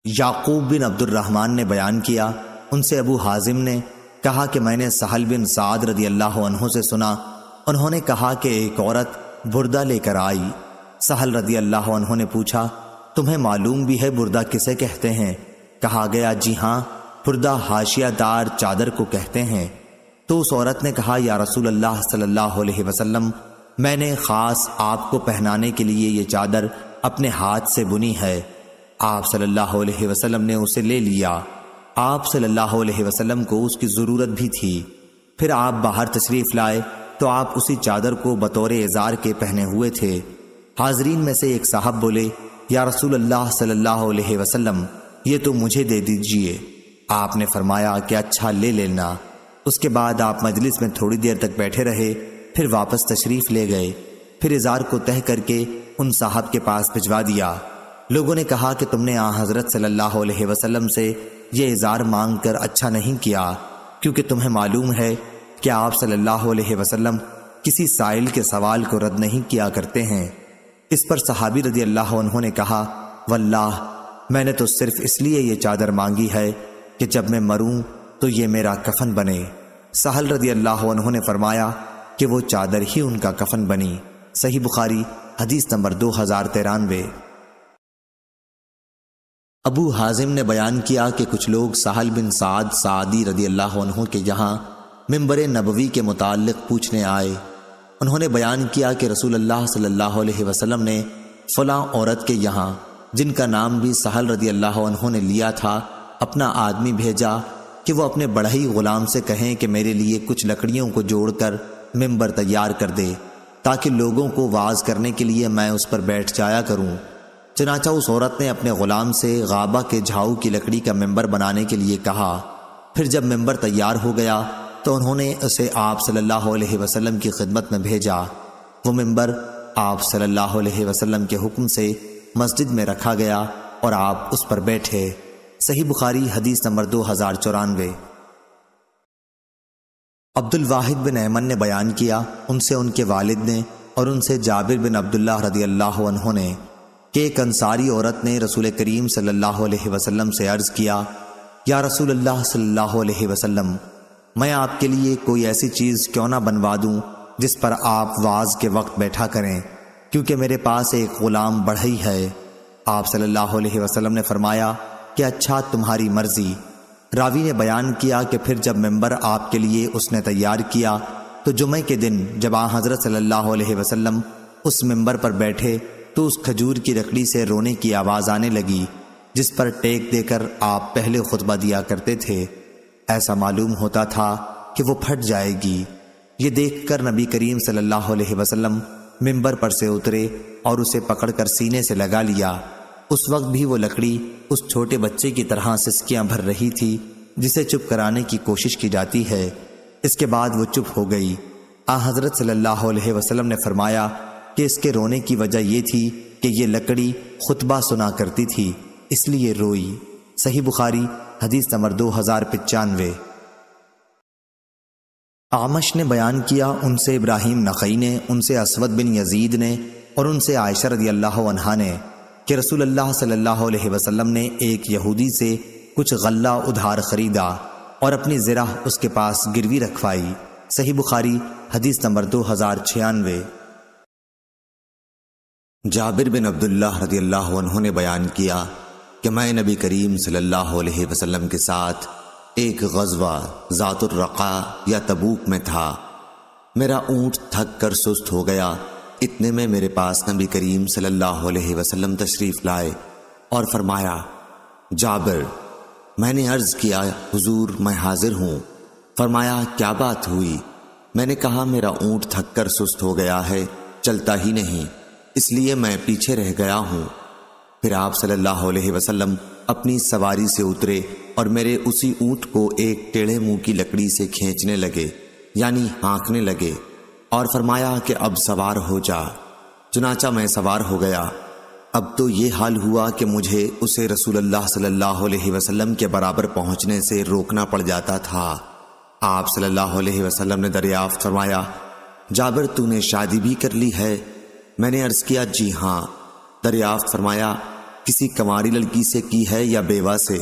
یعقوب بن عبد الرحمن نے بیان کیا، ان سے ابو حازم نے کہا کہ میں نے سہل بن سعد رضی اللہ عنہ سے سنا، انہوں نے کہا کہ ایک عورت بردہ لے کر آئی۔ سہل رضی اللہ عنہ نے پوچھا، تمہیں معلوم بھی ہے بردہ کسے کہتے ہیں؟ کہا گیا، جی ہاں، بردہ حاشیہ دار چادر کو کہتے ہیں۔ تو اس عورت نے کہا، یا رسول اللہ صلی اللہ علیہ وسلم، میں نے خاص آپ کو پہنانے کے لیے یہ چادر اپنے ہاتھ سے بنی ہے۔ آپ صلی اللہ علیہ وسلم نے اسے لے لیا۔ آپ صلی اللہ علیہ وسلم کو اس کی ضرورت بھی تھی۔ پھر آپ باہر تشریف لائے تو آپ اسی چادر کو بطور ازار کے پہنے ہوئے تھے۔ حاضرین میں سے ایک صاحب بولے، یا رسول اللہ صلی اللہ علیہ وسلم، یہ تو مجھے دے دیجئے۔ آپ نے فرمایا کہ اچھا لے لینا۔ اس کے بعد آپ مجلس میں تھوڑی دیر تک بیٹھے رہے، پھر واپس تشریف لے گئے۔ پھر ازار کو تہہ کر کے ان صاحب کے پاس بھجوا دیا۔ لوگوں نے کہا کہ تم نے حضرت صلی اللہ علیہ وسلم سے یہ ازار مانگ کر اچھا نہیں کیا، کیونکہ تمہیں معلوم ہے کہ آپ صلی اللہ علیہ وسلم کسی سائل کے سوال کو رد نہیں کیا کرتے ہیں۔ اس پر صحابی رضی اللہ عنہ نے کہا، واللہ میں نے تو صرف اس لیے یہ چادر مانگی ہے کہ جب میں مروں تو یہ میرا کفن بنے۔ سہل رضی اللہ عنہ نے فرمایا کہ وہ چادر ہی ان کا کفن بنی۔ صحیح بخاری حدیث نمبر 2093۔ ابو حازم نے بیان کیا کہ کچھ لوگ سہل بن سعد سعدی رضی اللہ عنہ کے یہاں منبر نبوی کے متعلق پوچھنے آئے۔ انہوں نے بیان کیا کہ رسول اللہ صلی اللہ علیہ وسلم نے فلاں عورت کے یہاں، جن کا نام بھی سہل رضی اللہ عنہ نے لیا تھا، اپنا آدمی بھیجا کہ وہ اپنے بڑھئی غلام سے کہیں کہ میرے لیے کچھ لکڑیوں کو جوڑ کر منبر تیار کر دے، تاکہ لوگوں کو واعظ کرنے کے لیے میں اس پر بیٹھ جایا کروں۔ چنانچہ اس عورت نے اپنے غلام سے غابہ کے جھاؤ کی لکڑی کا منبر بنانے کے لیے کہا۔ پھر جب منبر تیار ہو گیا تو انہوں نے اسے آپ صلی اللہ علیہ وسلم کی خدمت میں بھیجا۔ وہ منبر آپ صلی اللہ علیہ وسلم کے حکم سے مسجد میں رکھا گیا اور آپ اس پر بیٹھے۔ صحیح بخاری حدیث نمبر 2094۔ عبد الواحد بن ایمن نے بیان کیا، ان سے ان کے والد نے اور ان سے جابر بن عبداللہ رضی اللہ عنہ نے، کہ ایک انصاری عورت نے رسول کریم صلی اللہ علیہ وسلم سے عرض کیا، یا رسول اللہ صلی اللہ علیہ وسلم، میں آپ کے لیے کوئی ایسی چیز کیوں نہ بنوا دوں جس پر آپ واعظ کے وقت بیٹھا کریں، کیونکہ میرے پاس ایک غلام بڑھئی ہے۔ آپ صلی اللہ علیہ وسلم نے فرمایا کہ اچھا، تمہاری مرضی۔ راوی نے بیان کیا کہ پھر جب منبر آپ کے لیے اس نے تیار کیا تو جمعے کے دن جب حضرت صلی اللہ علیہ وسلم اس منبر پر بیٹھے تو اس کھجور کی لکڑی سے رونے کی آواز آنے لگی، جس پر ٹیک دے کر آپ پہلے خطبہ دیا کرتے تھے۔ ایسا معلوم ہوتا تھا کہ وہ پھٹ جائے گی۔ یہ دیکھ کر نبی کریم صلی اللہ علیہ وسلم منبر پر سے اترے اور اسے پکڑ کر سینے سے لگا لیا۔ اس وقت بھی وہ لکڑی اس چھوٹے بچے کی طرح سسکیاں بھر رہی تھی جسے چپ کرانے کی کوشش کی جاتی ہے۔ اس کے بعد وہ چپ ہو گئی۔ حضرت صلی اللہ علیہ وسلم نے فرمایا کہ اس کے رونے کی وجہ یہ تھی کہ یہ لکڑی خطبہ سنا کرتی تھی، اس لیے روئی۔ صحیح بخاری حدیث نمبر 2095۔ اعمش نے بیان کیا، ان سے ابراہیم نخعی نے، ان سے اسود بن یزید نے اور ان سے عائشہ رضی اللہ عنہا نے کہ رسول اللہ صلی اللہ علیہ وسلم نے ایک یہودی سے کچھ غلہ ادھار خریدا اور اپنی زرہ اس کے پاس گروی رکھوائی۔ صحیح بخاری حدیث نمبر 2096۔ جابر بن عبداللہ رضی اللہ عنہ نے بیان کیا کہ میں نبی کریم صلی اللہ علیہ وسلم کے ساتھ ایک غزوہ ذات الرقا یا تبوک میں تھا۔ میرا اونٹ تھک کر سست ہو گیا، اتنے میں میرے پاس نبی کریم صلی اللہ علیہ وسلم تشریف لائے اور فرمایا، جابر، میں نے عرض کیا، حضور میں حاضر ہوں۔ فرمایا، کیا بات ہوئی؟ میں نے کہا، میرا اونٹ تھک کر سست ہو گیا ہے، چلتا ہی نہیں، اس لیے میں پیچھے رہ گیا ہوں۔ پھر آپ صلی اللہ علیہ وسلم اپنی سواری سے اترے اور میرے اسی اونٹ کو ایک ٹیڑھے منہ کی لکڑی سے کھینچنے لگے، یعنی ہانکنے لگے، اور فرمایا کہ اب سوار ہو جا۔ چنانچہ میں سوار ہو گیا۔ اب تو یہ حال ہوا کہ مجھے اسے رسول اللہ صلی اللہ علیہ وسلم کے برابر پہنچنے سے روکنا پڑ جاتا تھا۔ آپ صلی اللہ علیہ وسلم نے دریافت فرمایا، جابر، تو نے شادی بھی کر لی ہے؟ میں نے عرض کیا، جی ہاں۔ دریافت فرمایا، کسی کنواری لڑکی سے کی ہے یا بیوہ سے؟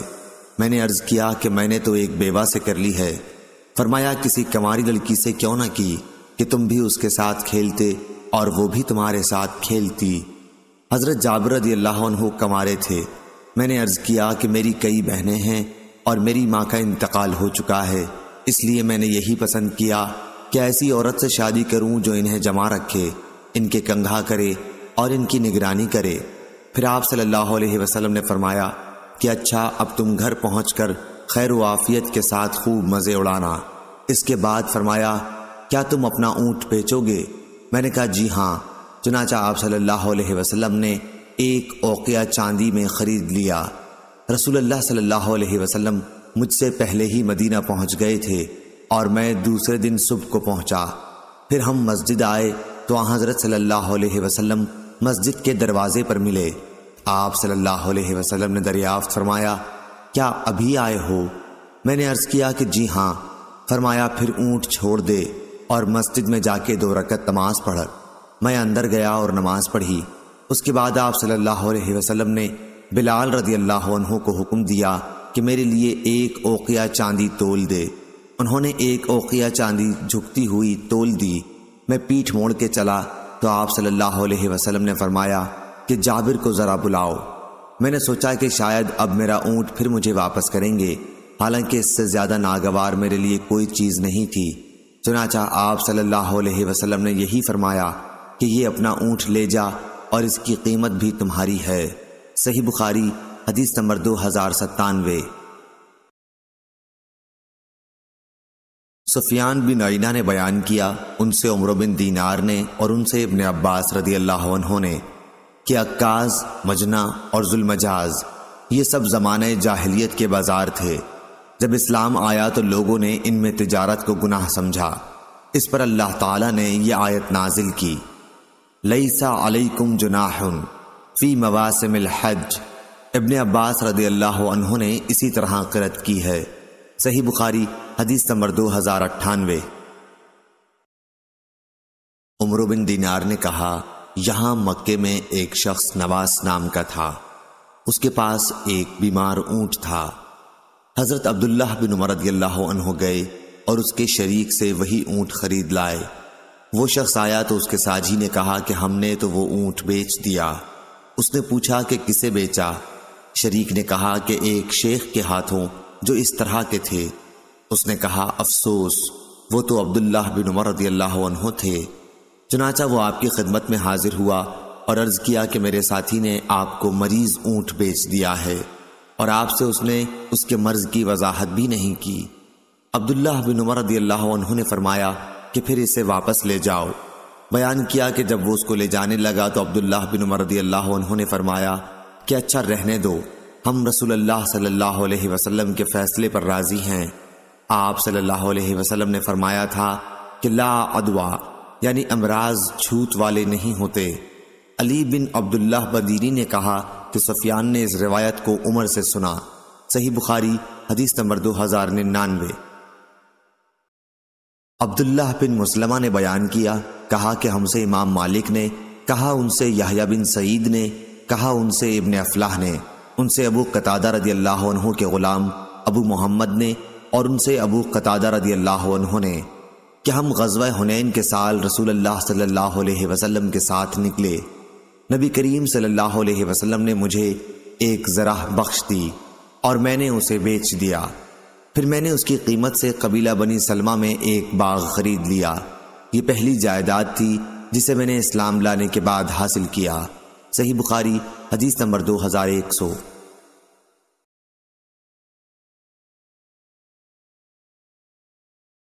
میں نے عرض کیا کہ میں نے تو ایک بیوہ سے کر لی ہے۔ فرمایا، کسی کنواری لڑکی سے کیوں نہ کی کہ تم بھی اس کے ساتھ کھیلتے اور وہ بھی تمہارے ساتھ کھیلتی۔ حضرت جابر رضی اللہ عنہ کنوارے تھے۔ میں نے عرض کیا کہ میری کئی بہنیں ہیں اور میری ماں کا انتقال ہو چکا ہے، اس لیے میں نے یہی پسند کیا کہ ایسی عورت سے شادی کروں جو انہیں جمع رکھے، ان کے کنگھا کرے اور ان کی نگرانی کرے۔ پھر آپ صلی اللہ علیہ وسلم نے فرمایا کہ اچھا، اب تم گھر پہنچ کر خیر و عافیت کے ساتھ خوب مزے اڑانا۔ اس کے بعد فرمایا، کیا تم اپنا اونٹ بیچو گے؟ میں نے کہا جی ہاں۔ چنانچہ آپ صلی اللہ علیہ وسلم نے ایک اوقیہ چاندی میں خرید لیا۔ رسول اللہ صلی اللہ علیہ وسلم مجھ سے پہلے ہی مدینہ پہنچ گئے تھے اور میں دوسرے دن صبح کو پہنچا۔ پھر ہم مسجد آئے تو آن حضرت صلی اللہ علیہ وسلم مسجد کے دروازے پر ملے۔ آپ صلی اللہ علیہ وسلم نے دریافت فرمایا، کیا ابھی آئے ہو؟ میں نے عرض کیا کہ جی ہاں۔ فرمایا، پھر اونٹ چھوڑ دے اور مسجد میں جا کے 2 رکعت نماز پڑھ۔ میں اندر گیا اور نماز پڑھی۔ اس کے بعد آپ صلی اللہ علیہ وسلم نے بلال رضی اللہ عنہ کو حکم دیا کہ میرے لیے 1 اوقیہ چاندی تول دے۔ انہوں نے 1 اوقیہ چاندی جھکتی ہوئی تول دی۔ میں پیٹھ موڑ کے چلا تو آپ صلی اللہ علیہ وسلم نے فرمایا کہ جابر کو ذرا بلاؤ۔ میں نے سوچا کہ شاید اب میرا اونٹ پھر مجھے واپس کریں گے، حالانکہ اس سے زیادہ ناگوار میرے لیے کوئی چیز نہیں تھی۔ چنانچہ آپ صلی اللہ علیہ وسلم نے یہی فرمایا کہ یہ اپنا اونٹ لے جا اور اس کی قیمت بھی تمہاری ہے۔ صحیح بخاری حدیث نمبر 2097۔ سفیان بن عیینہ نے بیان کیا، ان سے عمرو بن دینار نے اور ان سے ابن عباس رضی اللہ عنہ نے کہ عکاظ، مجنہ اور ذوالمجاز یہ سب زمانہ جاہلیت کے بازار تھے۔ جب اسلام آیا تو لوگوں نے ان میں تجارت کو گناہ سمجھا۔ اس پر اللہ تعالیٰ نے یہ آیت نازل کی، لیس علیکم جناح فی مواسم الحج۔ ابن عباس رضی اللہ عنہ نے اسی طرح قرأت کی ہے۔ صحیح بخاری حدیث نمبر 2098۔ عمرو بن دینار نے کہا، یہاں مکے میں ایک شخص نواس نام کا تھا، اس کے پاس ایک بیمار اونٹ تھا۔ حضرت عبداللہ بن عمر رضی اللہ عنہ گئے اور اس کے شریک سے وہی اونٹ خرید لائے۔ وہ شخص آیا تو اس کے ساجی نے کہا کہ ہم نے تو وہ اونٹ بیچ دیا۔ اس نے پوچھا کہ کسے بیچا؟ شریک نے کہا کہ ایک شیخ کے ہاتھوں جو اس طرح کے تھے۔ اس نے کہا، افسوس، وہ تو عبداللہ بن عمر رضی اللہ عنہ تھے۔ چنانچہ وہ آپ کی خدمت میں حاضر ہوا اور عرض کیا کہ میرے ساتھی نے آپ کو مریض اونٹ بیچ دیا ہے اور آپ سے اس نے اس کے مرض کی وضاحت بھی نہیں کی۔ عبداللہ بن عمر رضی اللہ عنہ نے فرمایا کہ پھر اسے واپس لے جاؤ۔ بیان کیا کہ جب وہ اس کو لے جانے لگا تو عبداللہ بن عمر رضی اللہ عنہ نے فرمایا کہ اچھا رہنے دو، ہم رسول اللہ صلی اللہ علیہ وسلم کے فیصلے پر راضی ہیں۔ آپ صلی اللہ علیہ وسلم نے فرمایا تھا کہ لا عدوہ، یعنی امراض چھوت والے نہیں ہوتے۔ علی بن عبداللہ بدیری نے کہا کہ سفیان نے اس روایت کو عمر سے سنا۔ صحیح بخاری حدیث نمبر 2099۔ عبداللہ بن مسلمہ نے بیان کیا، کہا کہ ہم سے امام مالک نے، کہا ان سے یحییٰ بن سعید نے، کہا ان سے ابن افلاح نے، ان سے ابو قتادہ رضی اللہ عنہ کے غلام ابو محمد نے، اور ان سے ابو قتادہ رضی اللہ عنہ نے کہ ہم غزوہ حنین کے سال رسول اللہ صلی اللہ علیہ وسلم کے ساتھ نکلے۔ نبی کریم صلی اللہ علیہ وسلم نے مجھے ایک ذرہ بخش دی اور میں نے اسے بیچ دیا۔ پھر میں نے اس کی قیمت سے قبیلہ بنی سلمہ میں ایک باغ خرید لیا۔ یہ پہلی جائیداد تھی جسے میں نے اسلام لانے کے بعد حاصل کیا۔ صحیح بخاری حدیث نمبر 2100۔